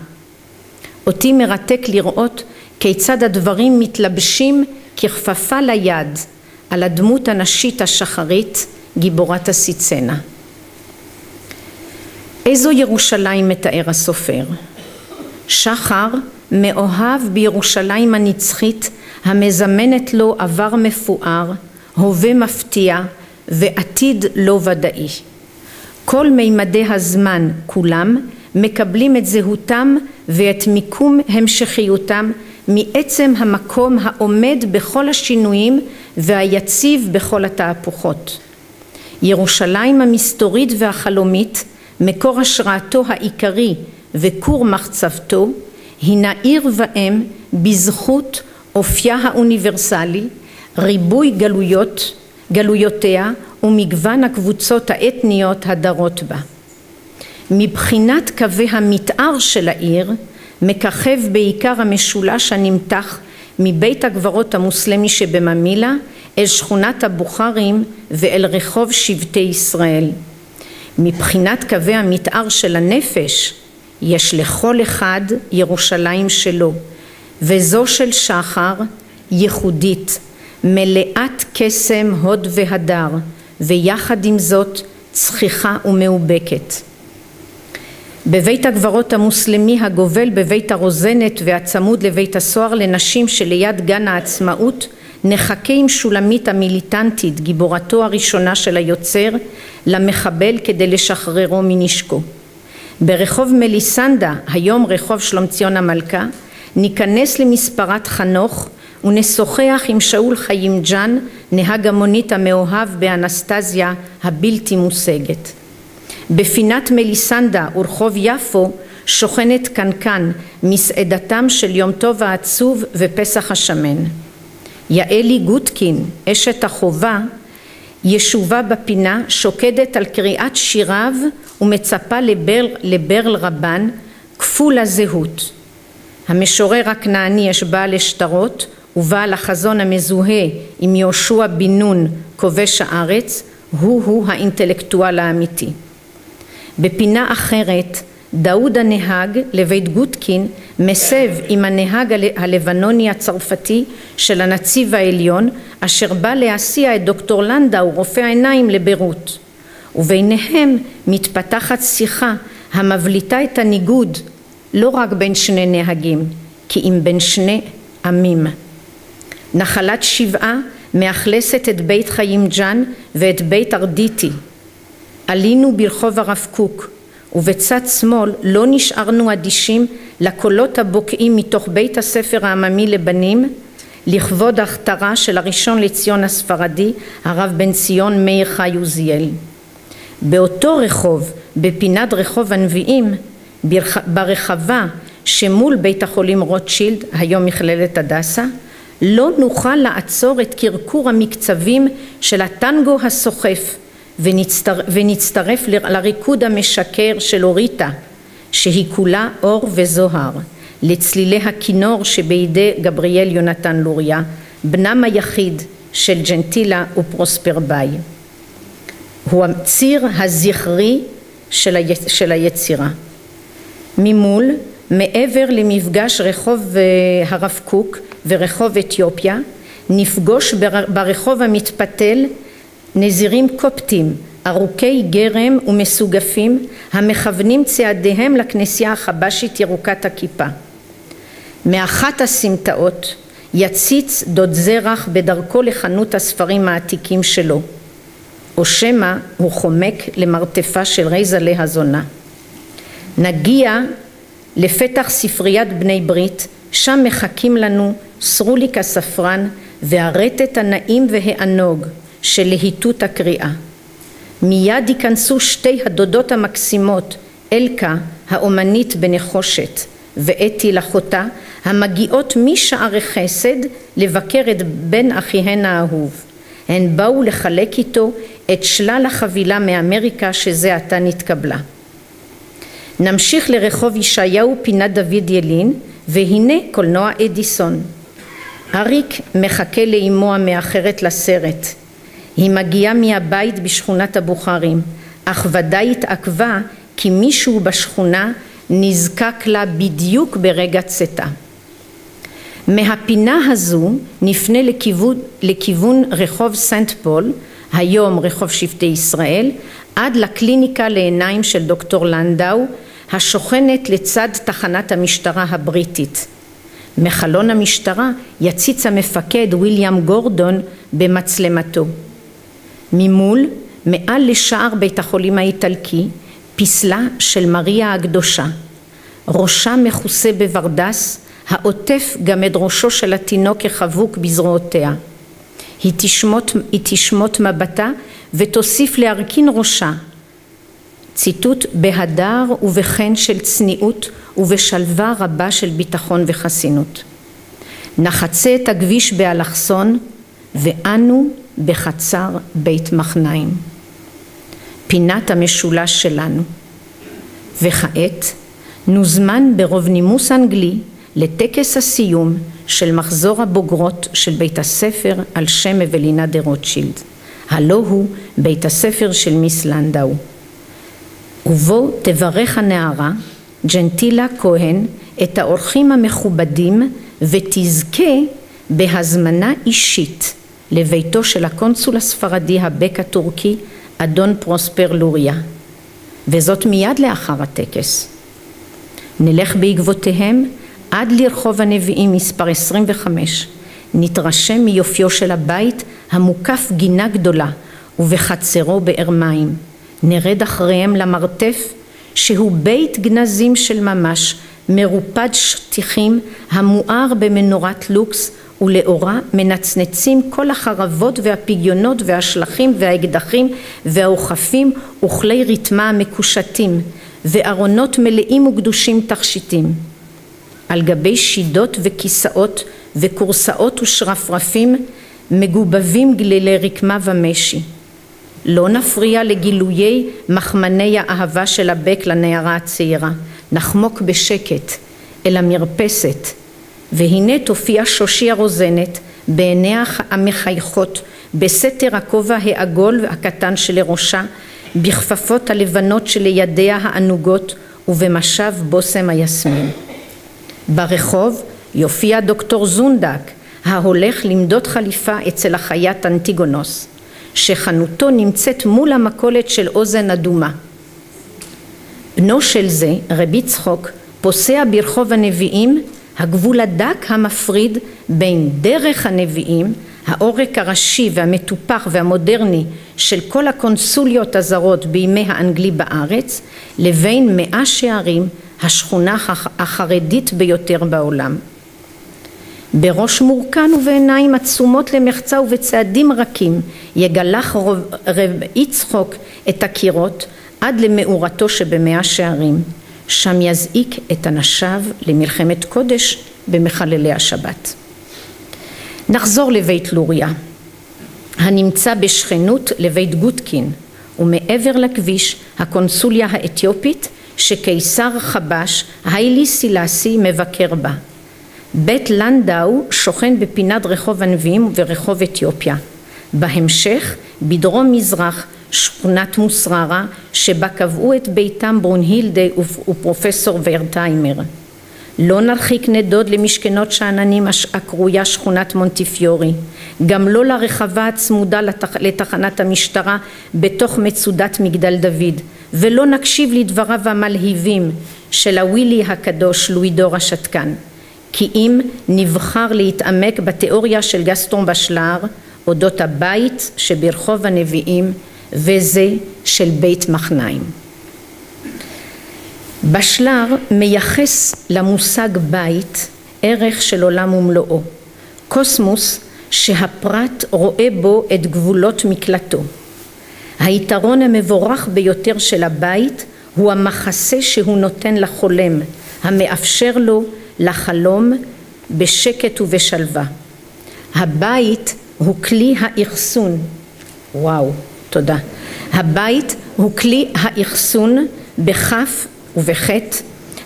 אותי מרתק לראות כיצד הדברים מתלבשים ככפפה ליד על הדמות הנשית השחרית, גיבורת הסצנה. איזו ירושלים מתאר הסופר? שחר מאוהב בירושלים הנצחית המזמנת לו עבר מפואר, הווה מפתיע ועתיד לא ודאי. כל מימדי הזמן כולם מקבלים את זהותם ואת מיקום המשכיותם מעצם המקום העומד בכל השינויים והיציב בכל התהפוכות. ירושלים המסתורית והחלומית, מקור השראתו העיקרי וכור מחצבתו, הינה עיר ואם בזכות אופייה האוניברסלי, ריבוי גלויותיה ומגוון הקבוצות האתניות הדרות בה. מבחינת קווי המתאר של העיר, מככב בעיקר המשולש הנמתח מבית הגברות המוסלמי שבממילה אל שכונת הבוכרים ואל רחוב שבטי ישראל. מבחינת קווי המתאר של הנפש, יש לכל אחד ירושלים שלו, וזו של שחר ייחודית, מלאת קסם, הוד והדר, ויחד עם זאת צחיחה ומאובקת. בבית הגברות המוסלמי הגובל בבית הרוזנת והצמוד לבית הסוהר לנשים שליד גן העצמאות, נחכה עם שולמית המיליטנטית, גיבורתו הראשונה של היוצר, למחבל כדי לשחררו מנשקו. ברחוב מליסנדה, היום רחוב שלומציון המלכה, ניכנס למספרת חינוך ונשוחח עם שאול חיימג'אן, נהג המונית המאוהב באנסטזיה הבלתי מושגת. בפינת מליסנדה ורחוב יפו שוכנת קנקן, מסעדתם של יום טוב העצוב ופסח השמן. יעלי גוטקין, אשת החובה, ישובה בפינה, שוקדת על קריאת שיריו ומצפה לברל רבן, כפול הזהות. המשורר הכנעני יש בעל השטרות ובעל החזון המזוהה עם יהושע בן נון כובש הארץ, הוא האינטלקטואל האמיתי. בפינה אחרת דאוד הנהג לבית גוטקין מסב עם הנהג הלבנוני הצרפתי של הנציב העליון אשר בא להסיע את דוקטור לנדאו רופא העיניים לבירות, וביניהם מתפתחת שיחה המבליטה את הניגוד לא רק בין שני נהגים כי אם בין שני עמים. נחלת שבעה מאכלסת את בית חיימג'אן ואת בית ארדיטי. עלינו ברחוב הרב קוק ובצד שמאל לא נשארנו אדישים לקולות הבוקעים מתוך בית הספר העממי לבנים לכבוד ההכתרה של הראשון לציון הספרדי הרב בן ציון מאיר חי עוזיאל. באותו רחוב, בפינת רחוב הנביאים, ברחבה שמול בית החולים רוטשילד, היום מכללת הדסה, לא נוכל לעצור את קרקור המקצבים של הטנגו הסוחף ונצטרף לריקוד המשקר של אוריטה, שהיא כולה אור וזוהר, לצלילי הכינור שבידי גבריאל יונתן לוריה, בנם היחיד של ג'נטילה ופרוספר ביי. הוא הציר הזכרי של היצירה. ממול, מעבר למפגש רחוב הרב קוק ורחוב אתיופיה, נפגוש ברחוב המתפתל נזירים קופטים, ארוכי גרם ומסוגפים, המכוונים צעדיהם לכנסייה החבשית ירוקת הכיפה. מאחת הסמטאות יציץ דוד זרח בדרכו לחנות הספרים העתיקים שלו, או שמא הוא חומק למרתפה של רייזלה הזונה. נגיע לפתח ספריית בני ברית, שם מחכים לנו סרוליק הספרן והרטט הנעים והענוג של להיטות הקריאה. מיד ייכנסו שתי הדודות המקסימות, אלקה האומנית בנחושת ואתי לחותה, המגיעות משערי חסד לבקר את בן אחיהן האהוב. הן באו לחלק איתו את שלל החבילה מאמריקה שזה עתה נתקבלה. נמשיך לרחוב ישעיהו פינת דוד ילין, והנה קולנוע אדיסון. אריק מחכה לאמו המאחרת לסרט. היא מגיעה מהבית בשכונת הבוכרים, אך ודאי התעכבה כי מישהו בשכונה נזקק לה בדיוק ברגע צאתה. מהפינה הזו נפנה לכיוון רחוב סנט פול, היום רחוב שבטי ישראל, עד לקליניקה לעיניים של דוקטור לנדאו, השוכנת לצד תחנת המשטרה הבריטית. מחלון המשטרה יציץ המפקד וויליאם גורדון במצלמתו. ממול, מעל לשער בית החולים האיטלקי, פסלה של מריה הקדושה. ראשה מכוסה בוורדס, העוטף גם את ראשו של התינוק החבוק בזרועותיה. היא תשמוט מבטה ותוסיף להרכין ראשה. ציטוט: בהדר ובחן של צניעות ובשלווה רבה של ביטחון וחסינות. נחצה את הכביש באלכסון ואנו בחצר בית מחניים. פינת המשולש שלנו. וכעת נוזמן ברוב נימוס אנגלי לטקס הסיום של מחזור הבוגרות של בית הספר על שם אוולינה דה-רוטשילד. הלא הוא בית הספר של מיס לנדאו. ובו תברך הנערה ג'נטילה כהן את האורחים המכובדים ותזכה בהזמנה אישית לביתו של הקונסול הספרדי הבק הטורקי אדון פרוספר לוריה, וזאת מיד לאחר הטקס. נלך בעקבותיהם עד לרחוב הנביאים מספר 25, נתרשם מיופיו של הבית המוקף גינה גדולה ובחצרו באר מים. נרד אחריהם למרתף שהוא בית גנזים של ממש, מרופד שטיחים המואר במנורת לוקס, ולאורה מנצנצים כל החרבות והפיגיונות והשלחים והאקדחים והאוכפים וכלי ריתמה המקושטים, וארונות מלאים וקדושים תכשיטים. על גבי שידות וכיסאות וקורסאות ושרפרפים מגובבים גלילי רקמה ומשי. לא נפריע לגילויי מחמני האהבה של הבק לנערה הצעירה, נחמוק בשקט אל המרפסת, והנה תופיע שושי הרוזנת בעיניה המחייכות, בסתר הכובע העגול הקטן שלראשה, בכפפות הלבנות שלידיה הענוגות ובמשב בוסם היסמין. ברחוב יופיע דוקטור זונדק, ההולך למדוד חליפה אצל החייט אנטיגונוס, שחנותו נמצאת מול המכולת של אוזן אדומה. בנו של זה, רבי יצחק, פוסע ברחוב הנביאים, הגבול הדק המפריד בין דרך הנביאים, העורק הראשי והמטופח והמודרני של כל הקונסוליות הזרות בימי האנגלי בארץ, לבין 100 שערים, השכונה החרדית ביותר בעולם. בראש מורכן ובעיניים עצומות למחצה ובצעדים רכים יגלח רב יצחק את הקירות עד למאורתו שבמאה שערים. שם יזעיק את אנשיו למלחמת קודש במחללי השבת. נחזור לבית לוריה, הנמצא בשכנות לבית גוטקין, ומעבר לכביש הקונסוליה האתיופית שקיסר חבש היילי סילאסי מבקר בה. בית לנדאו שוכן בפינת רחוב הנביאים ורחוב אתיופיה. בהמשך, בדרום מזרח, שכונת מוסררה, שבה קבעו את ביתם ברונהילדה ופרופסור ורטהיימר. לא נרחיק נדוד למשכנות שאננים הקרויה שכונת מונטיפיורי, גם לא לרחבה הצמודה לתחנת המשטרה בתוך מצודת מגדל דוד, ולא נקשיב לדבריו המלהיבים של הווילי הקדוש לואידור השתקן, כי אם נבחר להתעמק בתיאוריה של גסטון בשלר אודות הבית שברחוב הנביאים וזה של בית מחניים. בשלר מייחס למושג בית ערך של עולם ומלואו, קוסמוס שהפרט רואה בו את גבולות מקלטו. היתרון המבורך ביותר של הבית הוא המחסה שהוא נותן לחולם, המאפשר לו לחלום בשקט ובשלווה. הבית הוא כלי האחסון, תודה. הבית הוא כלי האחסון בכף ובחטא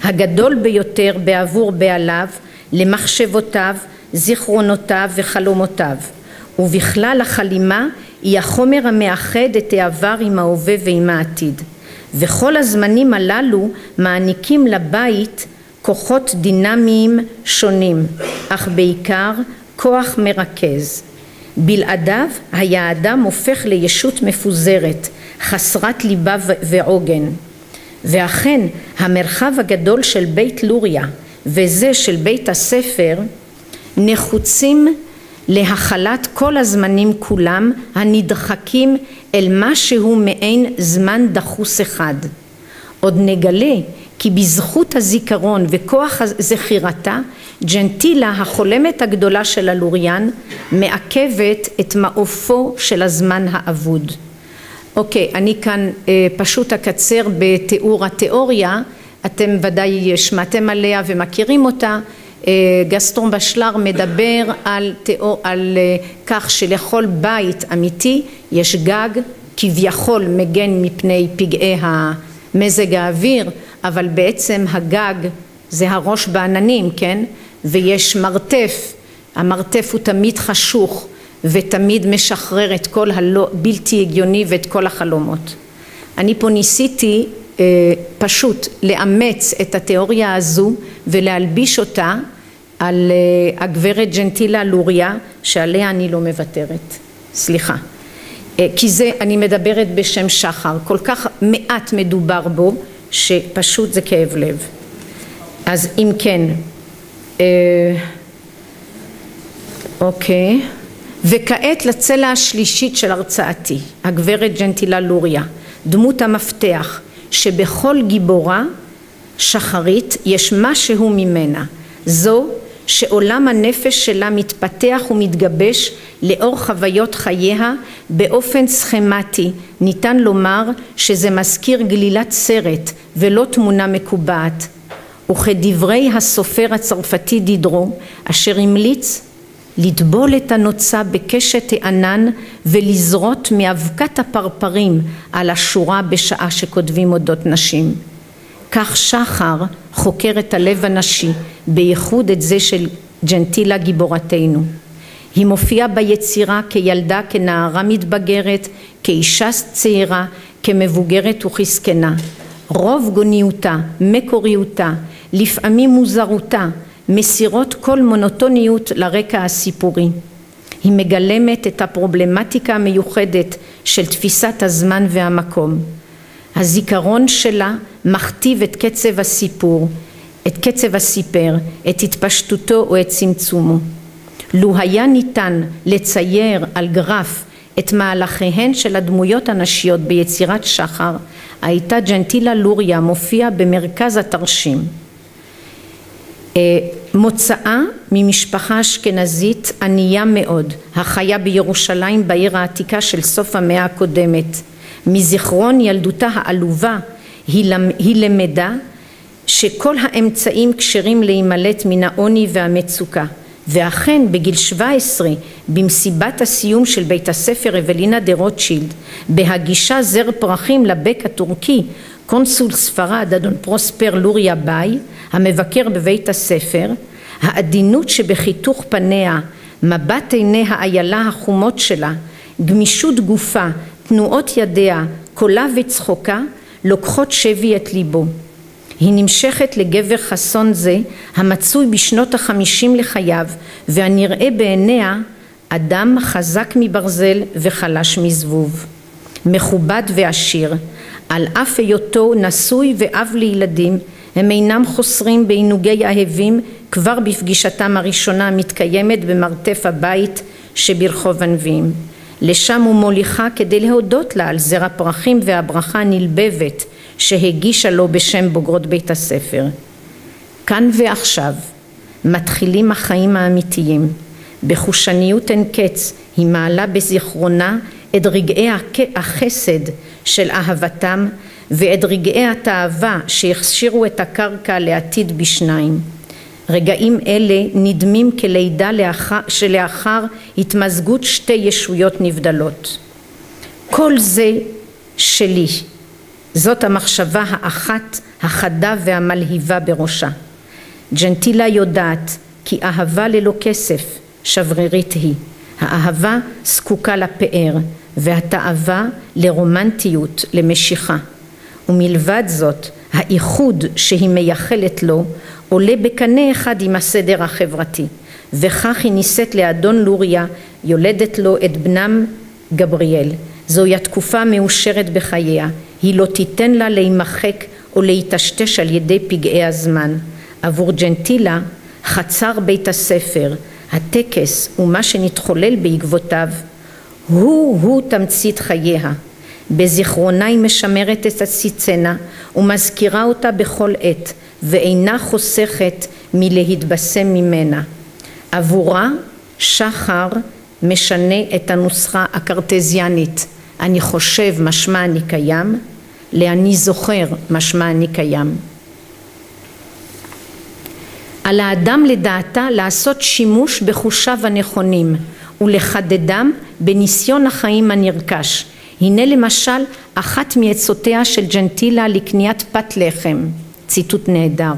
הגדול ביותר בעבור בעליו למחשבותיו, זיכרונותיו וחלומותיו, ובכלל החלימה היא החומר המאחד את העבר עם ההווה ועם העתיד, וכל הזמנים הללו מעניקים לבית כוחות דינמיים שונים, אך בעיקר כוח מרכז. בלעדיו היה האדם הופך לישות מפוזרת, חסרת ליבה ועוגן. ואכן המרחב הגדול של בית לוריה וזה של בית הספר נחוצים להחלת כל הזמנים כולם הנדחקים אל משהו מעין זמן דחוס אחד. עוד נגלה כי בזכות הזיכרון וכוח זכירתה, ג'נטילה החולמת הגדולה של הלוריין מעכבת את מעופו של הזמן האבוד. אוקיי, אני כאן פשוט אקצר בתיאור התיאוריה, אתם ודאי שמעתם עליה ומכירים אותה. גסטון בשלר מדבר על כך שלכל בית אמיתי יש גג כביכול מגן מפני פגעי מזג האוויר, אבל בעצם הגג זה הראש בעננים, כן? ויש מרתף, המרתף הוא תמיד חשוך ותמיד משחרר את כל הבלתי הגיוני ואת כל החלומות. אני פה ניסיתי פשוט לאמץ את התיאוריה הזו ולהלביש אותה על הגברת ג'נטילה לוריה שעליה אני לא מוותרת, סליחה, כי זה אני מדברת בשם שחר, כל כך מעט מדובר בו שפשוט זה כאב לב. אז אם כן, אוקיי, וכעת לצלע השלישית של הרצאתי, הגברת ג'נטילה לוריה, דמות המפתח שבכל גיבורה שחרית יש משהו ממנה, זו שעולם הנפש שלה מתפתח ומתגבש לאור חוויות חייה באופן סכמטי. ניתן לומר שזה מזכיר גלילת סרט ולא תמונה מקובעת. וכדברי הסופר הצרפתי דידרו, אשר המליץ לטבול את הנוצה בקשת הענן ולזרות מאבקת הפרפרים על השורה בשעה שכותבים אודות נשים. כך שחר חוקר את הלב הנשי, בייחוד את זה של ג'נטילה גיבורתנו. היא מופיעה ביצירה כילדה, כנערה מתבגרת, כאישה צעירה, כמבוגרת וכזקנה. רוב גוניותה, מקוריותה, לפעמים מוזרותה, מסירות כל מונוטוניות לרקע הסיפורי. היא מגלמת את הפרובלמטיקה המיוחדת של תפיסת הזמן והמקום. הזיכרון שלה מכתיב את קצב הסיפור, את קצב הסיפר, את התפשטותו או את צמצומו. לו היה ניתן לצייר על גרף את מהלכיהן של הדמויות הנשיות ביצירת שחר, הייתה ג'נטילה לוריה מופיעה במרכז התרשים. מוצאה ממשפחה אשכנזית ענייה מאוד, החיה בירושלים בעיר העתיקה של סוף המאה הקודמת. מזיכרון ילדותה העלובה היא למדה שכל האמצעים כשרים להימלט מן העוני והמצוקה. ואכן בגיל 17 במסיבת הסיום של בית הספר אוולינה דה-רוטשילד בהגישה זר פרחים לבק הטורקי קונסול ספרד אדון פרוספר לוריה ביי המבקר בבית הספר, העדינות שבחיתוך פניה, מבט עיני האיילה החומות שלה, גמישות גופה, תנועות ידיה, קולה וצחוקה לוקחות שבי את ליבו. היא נמשכת לגבר חסון זה המצוי בשנות ה-50 לחייו והנראה בעיניה אדם חזק מברזל וחלש מזבוב. מכובד ועשיר, על אף היותו נשוי ואב לילדים, הם אינם חוסרים בעינוגי אהבים כבר בפגישתם הראשונה המתקיימת במרתף הבית שברחוב הנביאים. לשם הוא מוליכה כדי להודות לה על זר הפרחים והברכה הנלבבת שהגישה לו בשם בוגרות בית הספר. כאן ועכשיו מתחילים החיים האמיתיים. בחושניות אין קץ היא מעלה בזיכרונה את רגעי החסד של אהבתם ואת רגעי התאווה שהכשירו את הקרקע לעתיד בשניים. רגעים אלה נדמים כלידה שלאחר התמזגות שתי ישויות נבדלות. כל זה שלי, זאת המחשבה האחת החדה והמלהיבה בראשה. ג'נטילה יודעת כי אהבה ללא כסף שברירית היא. האהבה זקוקה לפאר והתאווה לרומנטיות, למשיכה. ומלבד זאת האיחוד שהיא מייחלת לו עולה בקנה אחד עם הסדר החברתי, וכך היא נישאת לאדון לוריה, יולדת לו את בנם גבריאל. זוהי התקופה המאושרת בחייה, היא לא תיתן לה להימחק או להתשתש על ידי פגעי הזמן. עבור ג'נטילה חצר בית הספר, הטקס ומה שנתחולל בעקבותיו הוא תמצית חייה. בזיכרונה היא משמרת את הסיצנה ומזכירה אותה בכל עת ואינה חוסכת מלהתבשם ממנה. עבורה שחר משנה את הנוסחה הקרטזיאנית אני חושב משמע אני קיים לאני זוכר משמע אני קיים. על האדם לדעתה לעשות שימוש בחושיו הנכונים ולחדדם בניסיון החיים הנרכש. הנה למשל אחת מעצותיה של ג'נטילה לקניית פת לחם, ציטוט נהדר.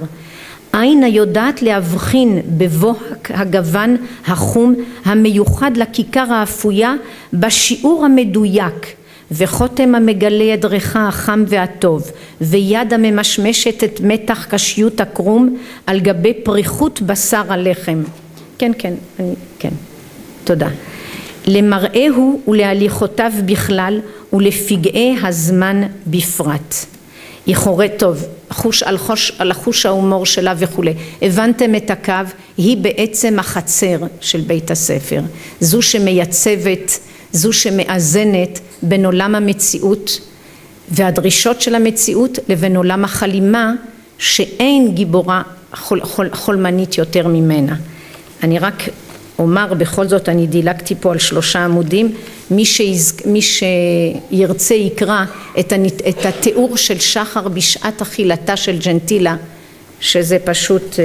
עין היודעת להבחין בבוא הגוון החום המיוחד לכיכר האפויה בשיעור המדויק וחותם המגלה את ריחה החם והטוב ויד הממשמשת את מתח קשיות הקרום על גבי פריחות בשר הלחם. כן, תודה. למראהו ולהליכותיו בכלל ולפגעי הזמן בפרט. היא חורט טוב, על החוש ההומור שלה וכו'. הבנתם את הקו? היא בעצם החצר של בית הספר. זו שמייצבת, זו שמאזנת בין עולם המציאות והדרישות של המציאות לבין עולם החלימה שאין גיבורה חולמנית יותר ממנה. אני רק אומר בכל זאת, אני דילגתי פה על 3 עמודים, מי שירצה יקרא את התיאור של שחר בשעת אכילתה של ג'נטילה, שזה פשוט,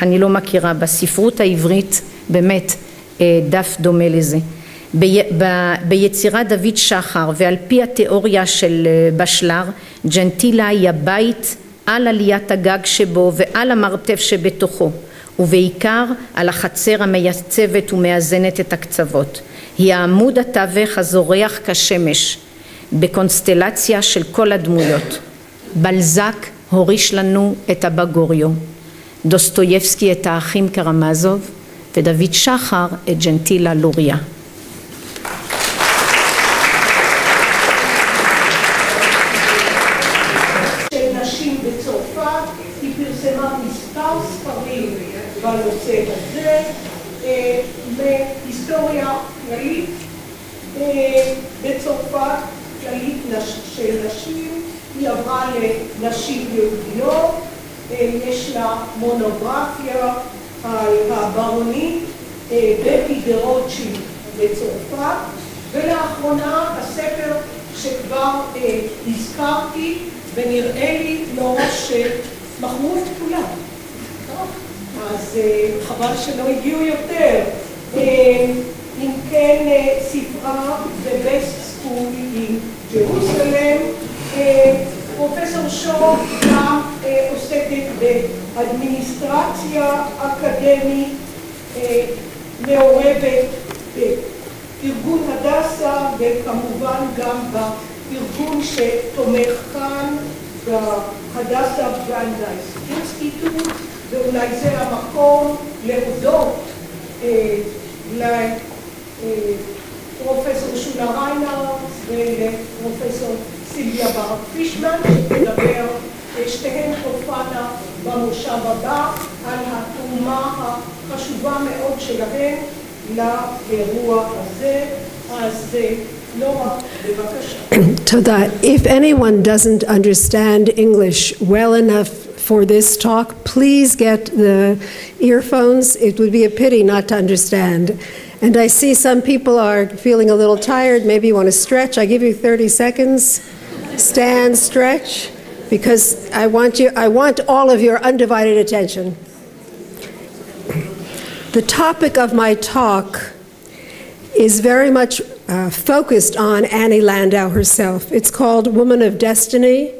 אני לא מכירה בספרות העברית באמת דף דומה לזה. ביצירת דוד שחר ועל פי התיאוריה של בשלר, ג'נטילה היא הבית על עליית הגג שבו ועל המרתף שבתוכו. ובעיקר על החצר המייצבת ומאזנת את הקצוות. היא העמוד התווך הזורח כשמש בקונסטלציה של כל הדמויות. בלזק הוריש לנו את הבגוריו, דוסטויבסקי את האחים קרמזוב ודוד שחר את ג'נטילה לוריה. של נשים בצרפת היא פרסמה מספר ספרים בנושא הזה, בהיסטוריה כללית בצרפת, כללית של נשים, היא עברה לנשים יהודיות, יש לה מונוגרפיה על הברונית דה-רוטשילד בצרפת, ולאחרונה הספר שכבר הזכרתי ונראה לי לא שמכרו את כולם. אז חבל שלא הגיעו יותר. אם כן, ספרה The Best School in Jerusalem. פרופסור שור גם עוסקת באדמיניסטרציה אקדמית, מעורבת בארגון הדסה וכמובן גם בארגון שתומך כאן בהדסה ברנדייס אינסטיטוט, ואולי זה המקום להודות לפרופסור שולה ריינרץ ולפרופסור סילביה ברק פישמן, שתדבר שתיהן תופענה במושב הבא על התרומה החשובה מאוד שלהן לאירוע הזה. אז נורה, בבקשה. תודה. If anyone doesn't understand English well enough for this talk, please get the earphones. It would be a pity not to understand. And I see some people are feeling a little tired. Maybe you want to stretch. I give you 30 seconds. Stand, stretch, because I want all of your undivided attention. The topic of my talk is very much focused on Annie Landau herself. It's called Woman of Destiny,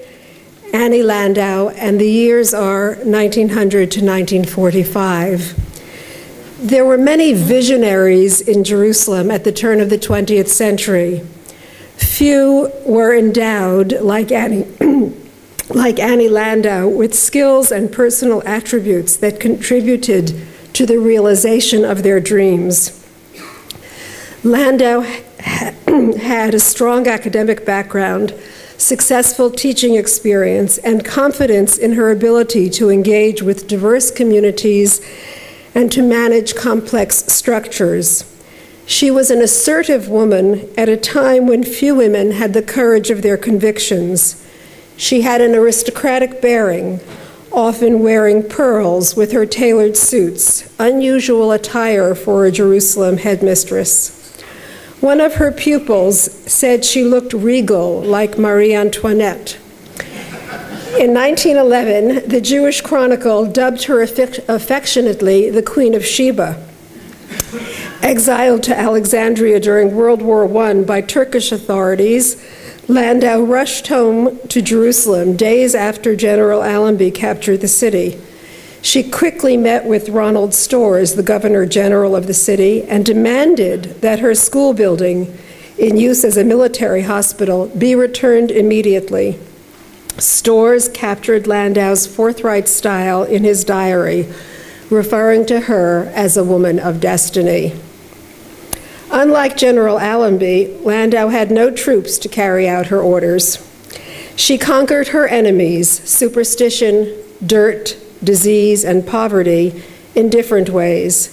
Annie Landau, and the years are 1900 to 1945. There were many visionaries in Jerusalem at the turn of the 20th century. Few were endowed, like Annie Landau, with skills and personal attributes that contributed to the realization of their dreams. Landau had a strong academic background, successful teaching experience, and confidence in her ability to engage with diverse communities and to manage complex structures. She was an assertive woman at a time when few women had the courage of their convictions. She had an aristocratic bearing, often wearing pearls with her tailored suits, unusual attire for a Jerusalem headmistress. One of her pupils said she looked regal, like Marie Antoinette. In 1911, the Jewish Chronicle dubbed her affectionately the Queen of Sheba. Exiled to Alexandria during World War I by Turkish authorities, Landau rushed home to Jerusalem days after General Allenby captured the city. She quickly met with Ronald Storrs, the Governor General of the city, and demanded that her school building, in use as a military hospital, be returned immediately. Storrs captured Landau's forthright style in his diary, referring to her as a woman of destiny. Unlike General Allenby, Landau had no troops to carry out her orders. She conquered her enemies, superstition, dirt, disease, and poverty, in different ways.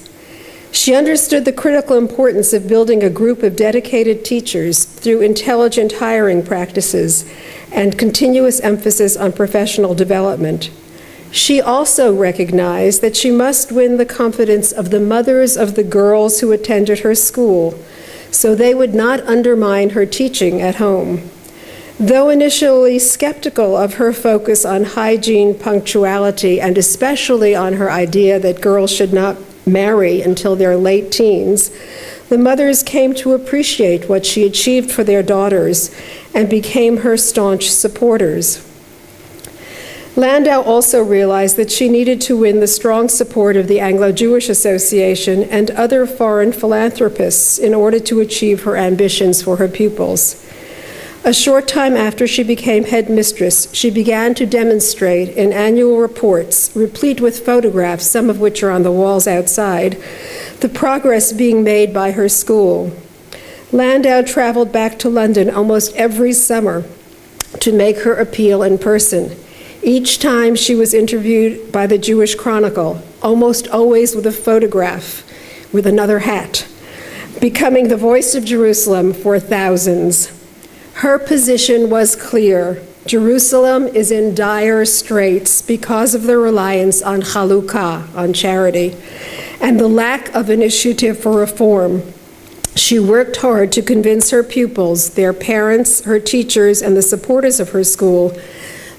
She understood the critical importance of building a group of dedicated teachers through intelligent hiring practices and continuous emphasis on professional development. She also recognized that she must win the confidence of the mothers of the girls who attended her school, so they would not undermine her teaching at home. Though initially skeptical of her focus on hygiene, punctuality, and especially on her idea that girls should not marry until their late teens, the mothers came to appreciate what she achieved for their daughters and became her staunch supporters. Landau also realized that she needed to win the strong support of the Anglo-Jewish Association and other foreign philanthropists in order to achieve her ambitions for her pupils. A short time after she became headmistress, she began to demonstrate in annual reports, replete with photographs, some of which are on the walls outside, the progress being made by her school. Landau traveled back to London almost every summer to make her appeal in person. Each time she was interviewed by the Jewish Chronicle, almost always with a photograph with another hat, becoming the voice of Jerusalem for thousands. Her position was clear. Jerusalem is in dire straits because of the reliance on chalukah, on charity, and the lack of initiative for reform. She worked hard to convince her pupils, their parents, her teachers, and the supporters of her school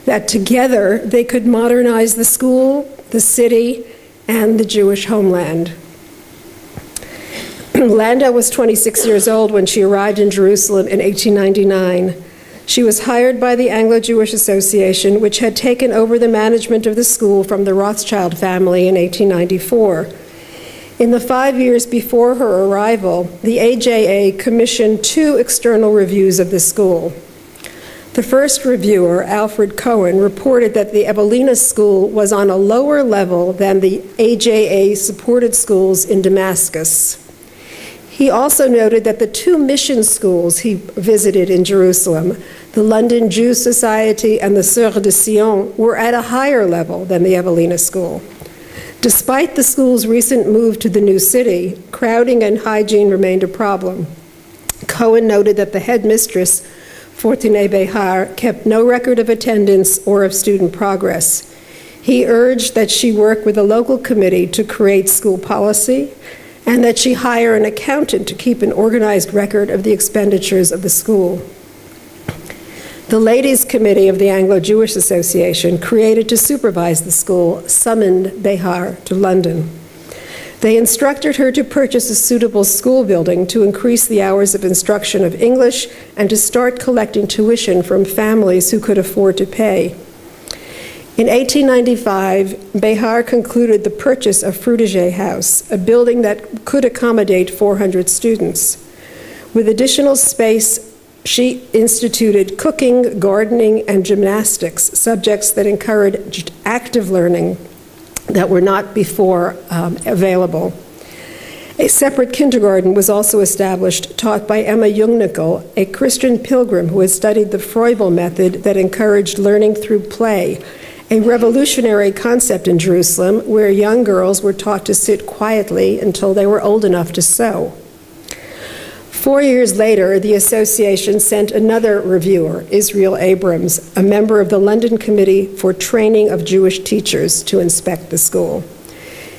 that together they could modernize the school, the city, and the Jewish homeland. Landau was 26 years old when she arrived in Jerusalem in 1899. She was hired by the Anglo-Jewish Association, which had taken over the management of the school from the Rothschild family in 1894. In the 5 years before her arrival, the AJA commissioned 2 external reviews of the school. The first reviewer, Alfred Cohen, reported that the Evelina school was on a lower level than the AJA-supported schools in Damascus. He also noted that the 2 mission schools he visited in Jerusalem, the London Jew Society and the Sœurs de Sion, were at a higher level than the Evelina school. Despite the school's recent move to the new city, crowding and hygiene remained a problem. Cohen noted that the headmistress, Fortuné Behar, kept no record of attendance or of student progress. He urged that she work with a local committee to create school policy and that she hire an accountant to keep an organized record of the expenditures of the school. The Ladies' Committee of the Anglo-Jewish Association, created to supervise the school, summoned Behar to London. They instructed her to purchase a suitable school building to increase the hours of instruction of English and to start collecting tuition from families who could afford to pay. In 1895, Behar concluded the purchase of Fruitiger House, a building that could accommodate 400 students. With additional space, she instituted cooking, gardening, and gymnastics, subjects that encouraged active learning that were not before available. A separate kindergarten was also established, taught by Emma Jungnickel, a Christian pilgrim who had studied the Froebel method that encouraged learning through play, a revolutionary concept in Jerusalem where young girls were taught to sit quietly until they were old enough to sew. 4 years later, the association sent another reviewer, Israel Abrams, a member of the London Committee for Training of Jewish Teachers, to inspect the school.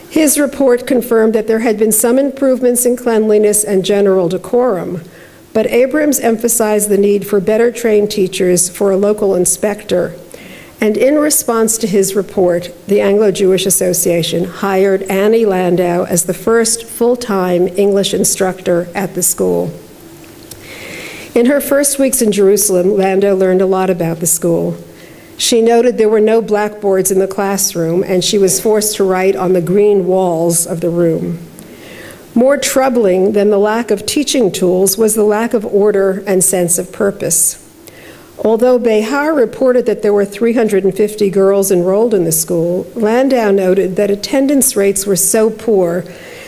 His report confirmed that there had been some improvements in cleanliness and general decorum, but Abrams emphasized the need for better trained teachers for a local inspector. And in response to his report, the Anglo-Jewish Association hired Annie Landau as the first full-time English instructor at the school. In her first weeks in Jerusalem, Landau learned a lot about the school. She noted there were no blackboards in the classroom, and she was forced to write on the green walls of the room. More troubling than the lack of teaching tools was the lack of order and sense of purpose. Although Behar reported that there were 350 girls enrolled in the school, Landau noted that attendance rates were so poor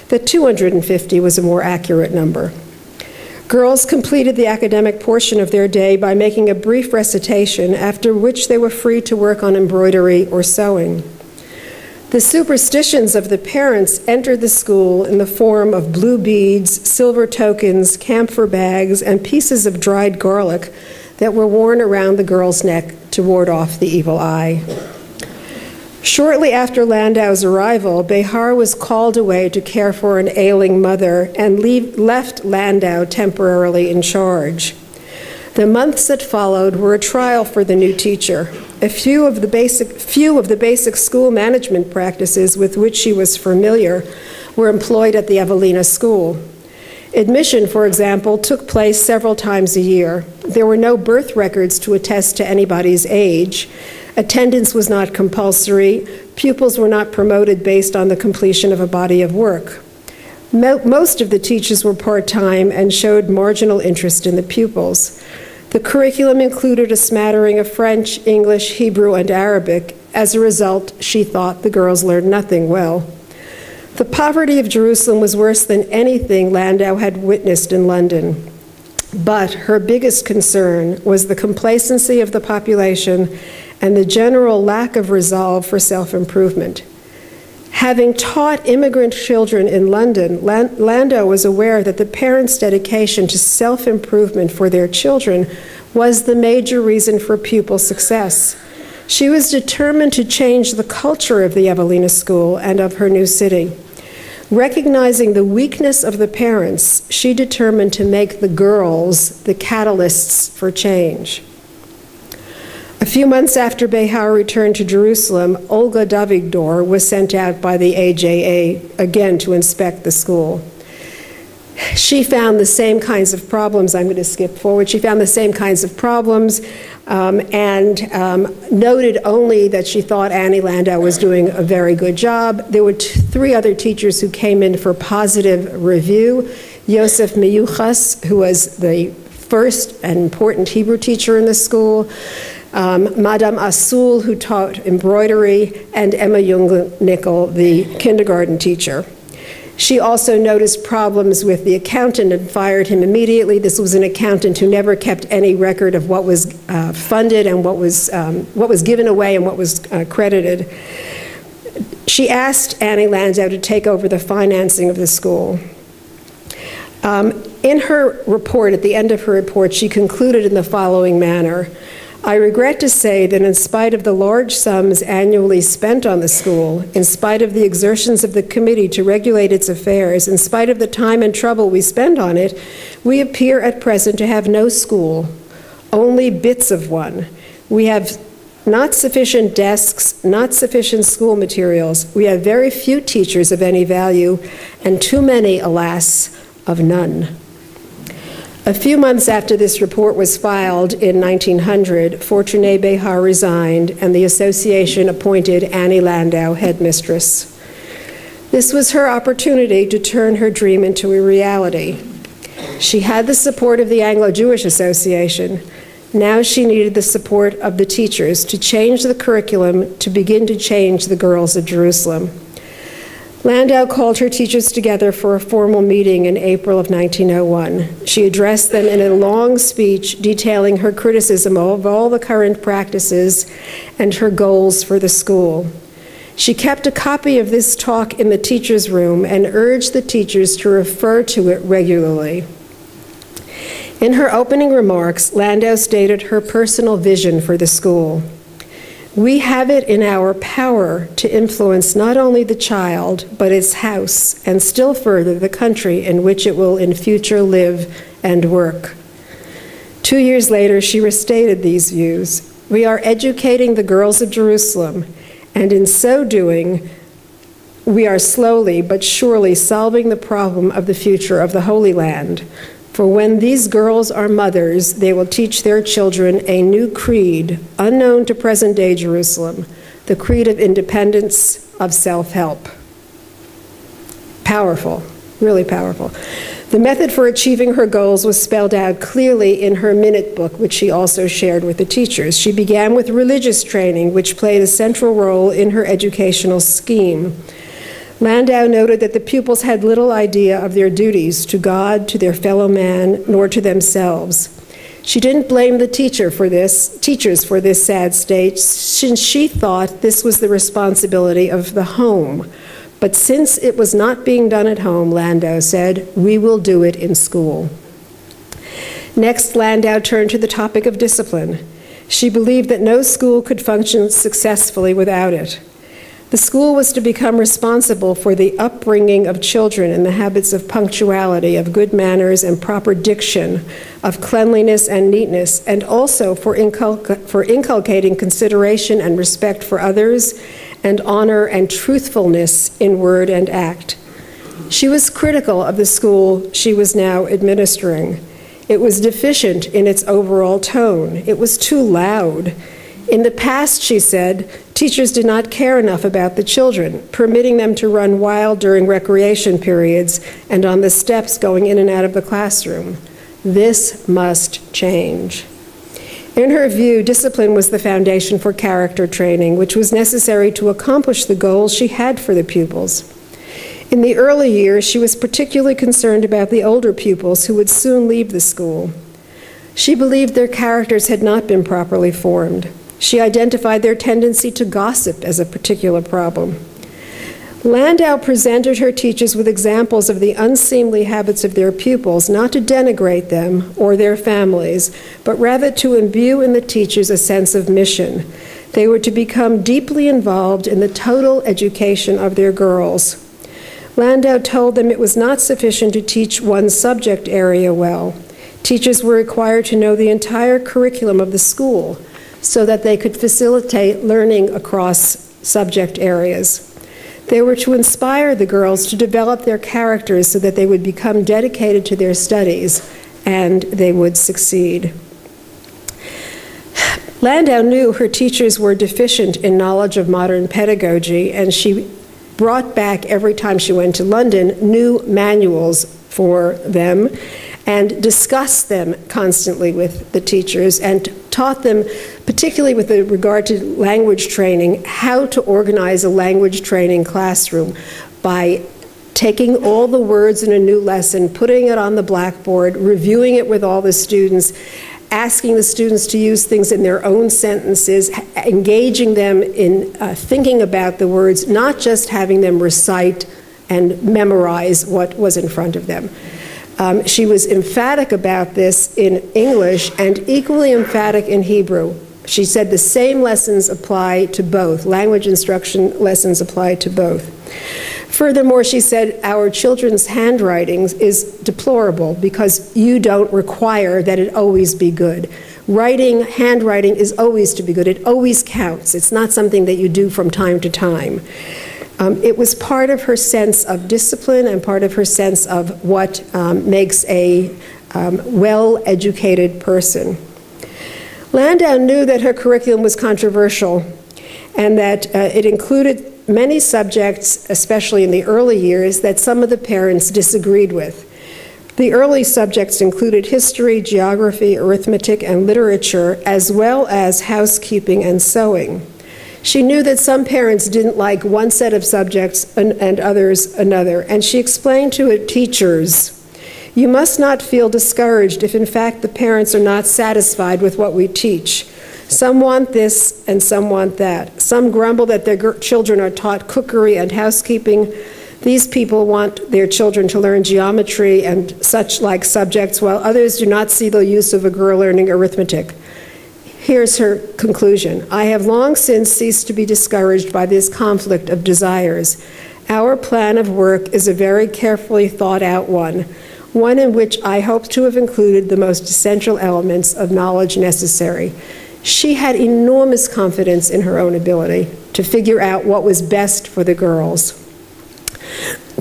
that 250 was a more accurate number. Girls completed the academic portion of their day by making a brief recitation, after which they were free to work on embroidery or sewing. The superstitions of the parents entered the school in the form of blue beads, silver tokens, camphor bags, and pieces of dried garlic that were worn around the girl's neck to ward off the evil eye. Shortly after Landau's arrival, Behar was called away to care for an ailing mother and left Landau temporarily in charge. The months that followed were a trial for the new teacher. A few of the basic school management practices with which she was familiar were employed at the Evelina school. Admission, for example, took place several times a year. There were no birth records to attest to anybody's age. Attendance was not compulsory. Pupils were not promoted based on the completion of a body of work. Most of the teachers were part-time and showed marginal interest in the pupils. The curriculum included a smattering of French, English, Hebrew, and Arabic. As a result, she thought the girls learned nothing well. The poverty of Jerusalem was worse than anything Landau had witnessed in London. But her biggest concern was the complacency of the population and the general lack of resolve for self-improvement. Having taught immigrant children in London, Landau was aware that the parents' dedication to self-improvement for their children was the major reason for pupil success. She was determined to change the culture of the Evelina school and of her new city. Recognizing the weakness of the parents, she determined to make the girls the catalysts for change. A A few months after Behar returned to Jerusalem, Olga Davigdor was sent out by the AJA again to inspect the school. She found the same kinds of problems. I'm going to skip forward. She found the same kinds of problems and noted only that she thought Annie Landau was doing a very good job. There were three other teachers who came in for positive review. Yosef Miyuchas, who was the first and important Hebrew teacher in the school, Madame Asul, who taught embroidery, and Emma Jung-Nickel, the kindergarten teacher. She also noticed problems with the accountant and fired him immediately. This was an accountant who never kept any record of what was funded and what was given away and what was credited. She asked Annie Landau to take over the financing of the school. In her report, at the end of her report, she concluded in the following manner: I regret to say that in spite of the large sums annually spent on the school, in spite of the exertions of the committee to regulate its affairs, in spite of the time and trouble we spend on it, we appear at present to have no school, only bits of one. We have not sufficient desks, not sufficient school materials. We have very few teachers of any value, and too many, alas, of none. A few months after this report was filed in 1900, Fortuné Behar resigned and the association appointed Annie Landau headmistress. This was her opportunity to turn her dream into a reality. She had the support of the Anglo-Jewish Association. Now she needed the support of the teachers to change the curriculum, to begin to change the girls of Jerusalem. Landau called her teachers together for a formal meeting in April of 1901. She addressed them in a long speech detailing her criticism of all the current practices and her goals for the school. She kept a copy of this talk in the teachers' room and urged the teachers to refer to it regularly. In her opening remarks, Landau stated her personal vision for the school. We have it in our power to influence not only the child, but its house, and still further, the country in which it will in future live and work. 2 years later, she restated these views. We are educating the girls of Jerusalem, and in so doing, we are slowly but surely solving the problem of the future of the Holy Land. For when these girls are mothers, they will teach their children a new creed, unknown to present-day Jerusalem, the creed of independence, of self-help. Powerful, really powerful. The method for achieving her goals was spelled out clearly in her minute book, which she also shared with the teachers. She began with religious training, which played a central role in her educational scheme. Landau noted that the pupils had little idea of their duties to God, to their fellow man, nor to themselves. She didn't blame the teachers for this sad state, since she thought this was the responsibility of the home. But since it was not being done at home, Landau said, we will do it in school. Next, Landau turned to the topic of discipline. She believed that no school could function successfully without it. The school was to become responsible for the upbringing of children in the habits of punctuality, of good manners and proper diction, of cleanliness and neatness, and also for inculcating consideration and respect for others, and honor and truthfulness in word and act. She was critical of the school she was now administering. It was deficient in its overall tone. It was too loud. In the past, she said, teachers did not care enough about the children, permitting them to run wild during recreation periods and on the steps going in and out of the classroom. This must change. In her view, discipline was the foundation for character training, which was necessary to accomplish the goals she had for the pupils. In the early years, she was particularly concerned about the older pupils who would soon leave the school. She believed their characters had not been properly formed. She identified their tendency to gossip as a particular problem. Landau presented her teachers with examples of the unseemly habits of their pupils, not to denigrate them or their families, but rather to imbue in the teachers a sense of mission. They were to become deeply involved in the total education of their girls. Landau told them it was not sufficient to teach one subject area well. Teachers were required to know the entire curriculum of the school, so that they could facilitate learning across subject areas. They were to inspire the girls to develop their characters so that they would become dedicated to their studies and they would succeed. Landau knew her teachers were deficient in knowledge of modern pedagogy, and she brought back, every time she went to London, new manuals for them and discussed them constantly with the teachers and taught them, particularly with regard to language training, how to organize a language training classroom by taking all the words in a new lesson, putting it on the blackboard, reviewing it with all the students, asking the students to use things in their own sentences, engaging them in thinking about the words, not just having them recite and memorize what was in front of them. She was emphatic about this in English and equally emphatic in Hebrew. She said the same lessons apply to both. Language instruction lessons apply to both. Furthermore, she said, our children's handwriting is deplorable because you don't require that it always be good. Handwriting is always to be good. It always counts. It's not something that you do from time to time. It was part of her sense of discipline and part of her sense of what makes a well-educated person. Landau knew that her curriculum was controversial and that it included many subjects, especially in the early years, that some of the parents disagreed with. The early subjects included history, geography, arithmetic, and literature, as well as housekeeping and sewing. She knew that some parents didn't like one set of subjects and others another, and she explained to her teachers, you must not feel discouraged if in fact the parents are not satisfied with what we teach. Some want this and some want that. Some grumble that their children are taught cookery and housekeeping. These people want their children to learn geometry and such like subjects, while others do not see the use of a girl learning arithmetic. Here's her conclusion. I have long since ceased to be discouraged by this conflict of desires. Our plan of work is a very carefully thought out one in which I hope to have included the most essential elements of knowledge necessary. She had enormous confidence in her own ability to figure out what was best for the girls.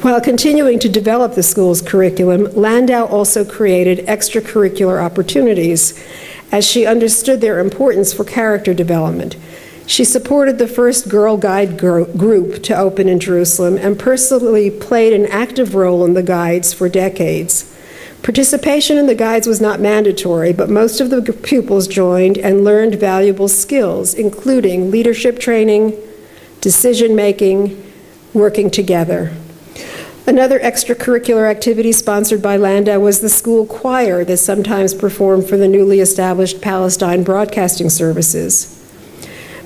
While continuing to develop the school's curriculum, Landau also created extracurricular opportunities as she understood their importance for character development. She supported the first Girl Guide group to open in Jerusalem and personally played an active role in the guides for decades. Participation in the guides was not mandatory, but most of the pupils joined and learned valuable skills, including leadership training, decision-making, working together. Another extracurricular activity sponsored by Landau was the school choir that sometimes performed for the newly established Palestine broadcasting services.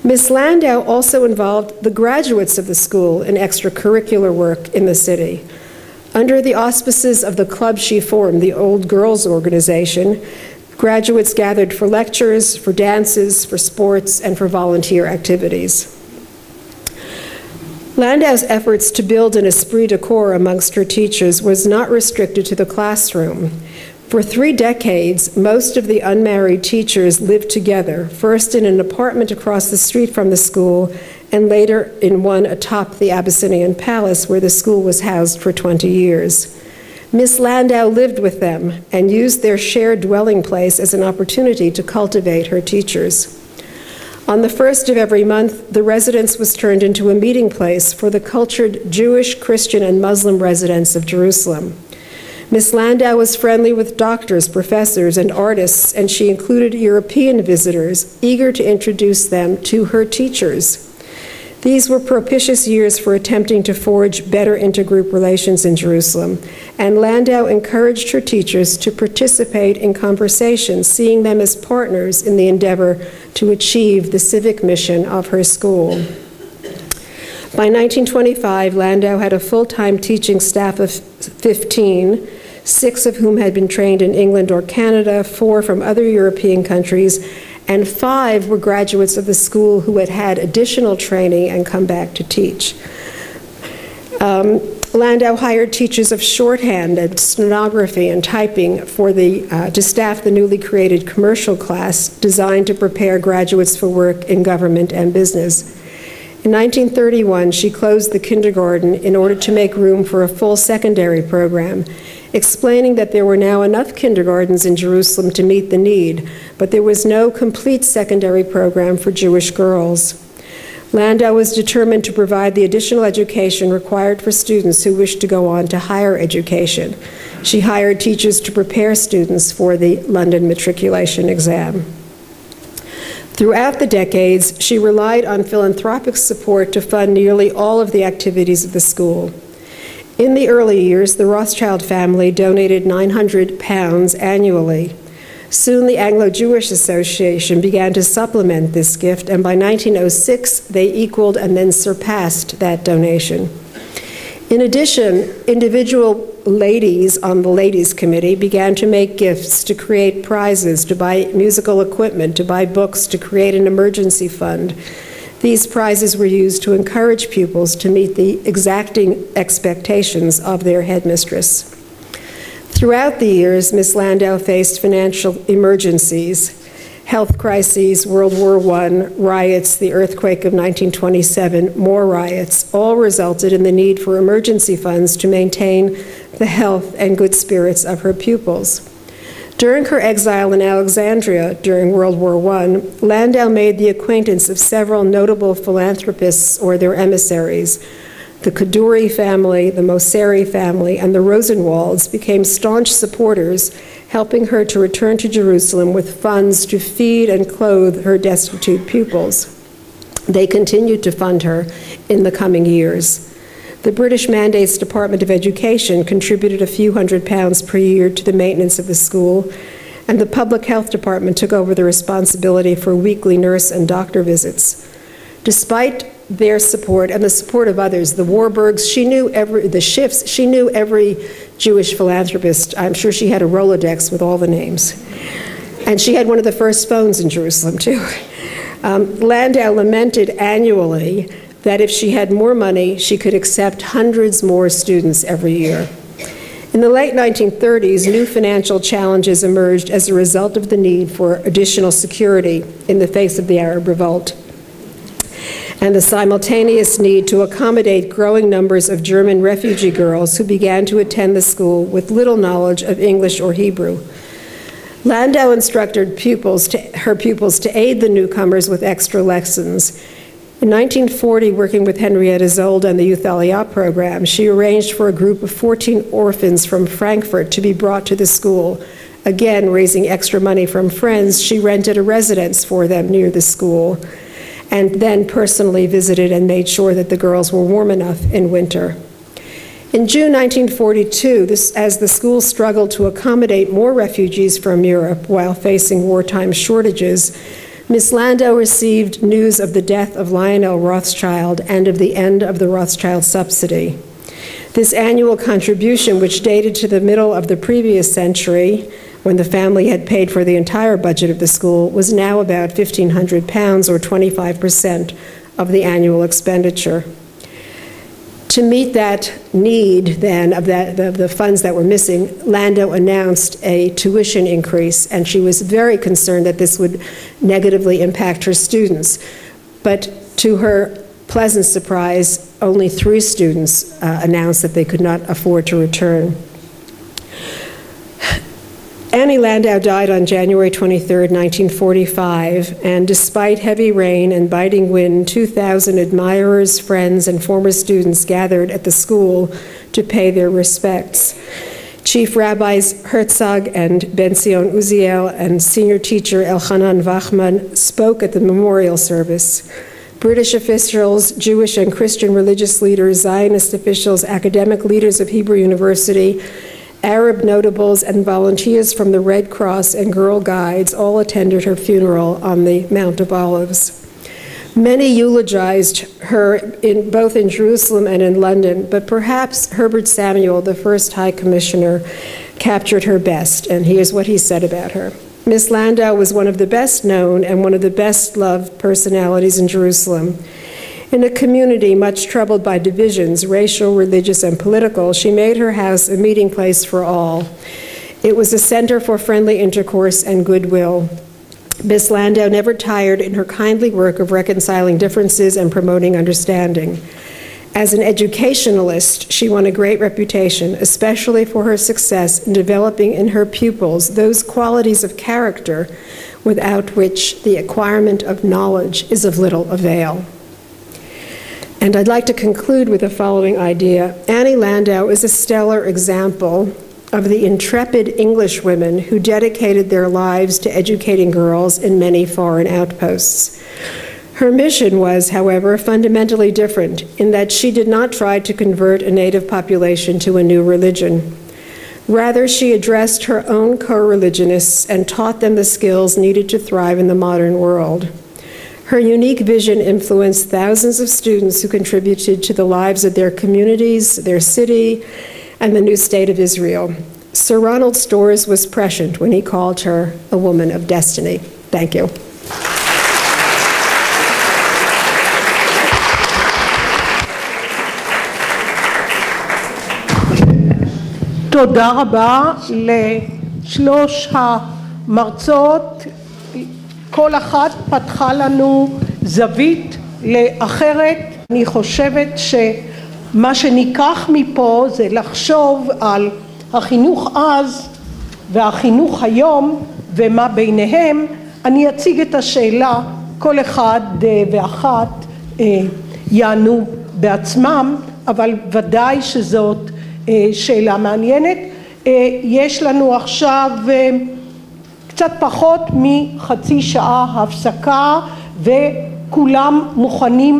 Miss Landau also involved the graduates of the school in extracurricular work in the city. Under the auspices of the club she formed, the Old Girls Organization, graduates gathered for lectures, for dances, for sports, and for volunteer activities. Landau's efforts to build an esprit de corps amongst her teachers was not restricted to the classroom. For 3 decades, most of the unmarried teachers lived together, first in an apartment across the street from the school, and later in one atop the Abyssinian Palace where the school was housed for 20 years. Miss Landau lived with them and used their shared dwelling place as an opportunity to cultivate her teachers. On the 1st of every month, the residence was turned into a meeting place for the cultured Jewish, Christian, and Muslim residents of Jerusalem. Miss Landau was friendly with doctors, professors, and artists, and she included European visitors, eager to introduce them to her teachers. These were propitious years for attempting to forge better intergroup relations in Jerusalem, and Landau encouraged her teachers to participate in conversations, seeing them as partners in the endeavor to achieve the civic mission of her school. By 1925, Landau had a full-time teaching staff of 15, 6 of whom had been trained in England or Canada, 4 from other European countries, and 5 were graduates of the school who had had additional training and come back to teach. Landau hired teachers of shorthand and stenography and typing to staff the newly created commercial class designed to prepare graduates for work in government and business. In 1931, she closed the kindergarten in order to make room for a full secondary program, explaining that there were now enough kindergartens in Jerusalem to meet the need, but there was no complete secondary program for Jewish girls. Landau was determined to provide the additional education required for students who wished to go on to higher education. She hired teachers to prepare students for the London matriculation exam. Throughout the decades, she relied on philanthropic support to fund nearly all of the activities of the school. In the early years, the Rothschild family donated £900 annually. Soon the Anglo-Jewish Association began to supplement this gift, and by 1906 they equaled and then surpassed that donation. In addition, individual ladies on the Ladies' Committee began to make gifts, to create prizes, to buy musical equipment, to buy books, to create an emergency fund. These prizes were used to encourage pupils to meet the exacting expectations of their headmistress. Throughout the years, Miss Landau faced financial emergencies, health crises, World War I, riots, the earthquake of 1927, more riots, all resulted in the need for emergency funds to maintain the health and good spirits of her pupils. During her exile in Alexandria during World War I, Landau made the acquaintance of several notable philanthropists or their emissaries. The Kaduri family, the Mosseri family, and the Rosenwalds became staunch supporters, helping her to return to Jerusalem with funds to feed and clothe her destitute pupils. They continued to fund her in the coming years. The British Mandates Department of Education contributed a few £100s per year to the maintenance of the school, and the Public Health Department took over the responsibility for weekly nurse and doctor visits. Despite their support and the support of others, the Warburgs, the Schiffs, she knew every Jewish philanthropist. I'm sure she had a Rolodex with all the names. And she had one of the first phones in Jerusalem, too. Landau lamented annually that if she had more money, she could accept hundreds more students every year. In the late 1930s, new financial challenges emerged as a result of the need for additional security in the face of the Arab Revolt, and the simultaneous need to accommodate growing numbers of German refugee girls who began to attend the school with little knowledge of English or Hebrew. Landau instructed her pupils to aid the newcomers with extra lessons. In 1940, working with Henrietta Zolda and the Youth Aliyah program, she arranged for a group of 14 orphans from Frankfurt to be brought to the school. Again, raising extra money from friends, she rented a residence for them near the school, and then personally visited and made sure that the girls were warm enough in winter. In June 1942, as the school struggled to accommodate more refugees from Europe while facing wartime shortages, Miss Landau received news of the death of Lionel Rothschild and of the end of the Rothschild subsidy. This annual contribution, which dated to the middle of the previous century, when the family had paid for the entire budget of the school, was now about £1,500 or 25% of the annual expenditure. To meet that need, then, of the funds that were missing, Landau announced a tuition increase, and she was very concerned that this would negatively impact her students. But to her pleasant surprise, only 3 students announced that they could not afford to return. Annie Landau died on January 23, 1945, and despite heavy rain and biting wind, 2,000 admirers, friends, and former students gathered at the school to pay their respects. Chief Rabbis Herzog and Ben-Zion Uziel and senior teacher Elchanan Wachman spoke at the memorial service. British officials, Jewish and Christian religious leaders, Zionist officials, academic leaders of Hebrew University, Arab notables, and volunteers from the Red Cross and Girl Guides all attended her funeral on the Mount of Olives. Many eulogized her both in Jerusalem and in London, but perhaps Herbert Samuel, the first High Commissioner, captured her best, and here's what he said about her. Miss Landau was one of the best known and one of the best loved personalities in Jerusalem. In a community much troubled by divisions, racial, religious, and political, she made her house a meeting place for all. It was a center for friendly intercourse and goodwill. Miss Landau never tired in her kindly work of reconciling differences and promoting understanding. As an educationalist, she won a great reputation, especially for her success in developing in her pupils those qualities of character without which the acquirement of knowledge is of little avail. And I'd like to conclude with the following idea. Annie Landau is a stellar example of the intrepid English women who dedicated their lives to educating girls in many foreign outposts. Her mission was, however, fundamentally different in that she did not try to convert a native population to a new religion. Rather, she addressed her own co-religionists and taught them the skills needed to thrive in the modern world. Her unique vision influenced thousands of students who contributed to the lives of their communities, their city, and the new state of Israel. Sir Ronald Storrs was prescient when he called her a woman of destiny. Thank you. תודה רבה לשלוש המרצות. כל אחת פתחה לנו זווית לאחרת. אני חושבת שמה שניקח מפה זה לחשוב על החינוך אז והחינוך היום ומה ביניהם. אני אציג את השאלה, כל אחד ואחת יענו בעצמם, אבל ודאי שזאת שאלה מעניינת. יש לנו עכשיו קצת פחות מחצי שעה הפסקה וכולם מוכנים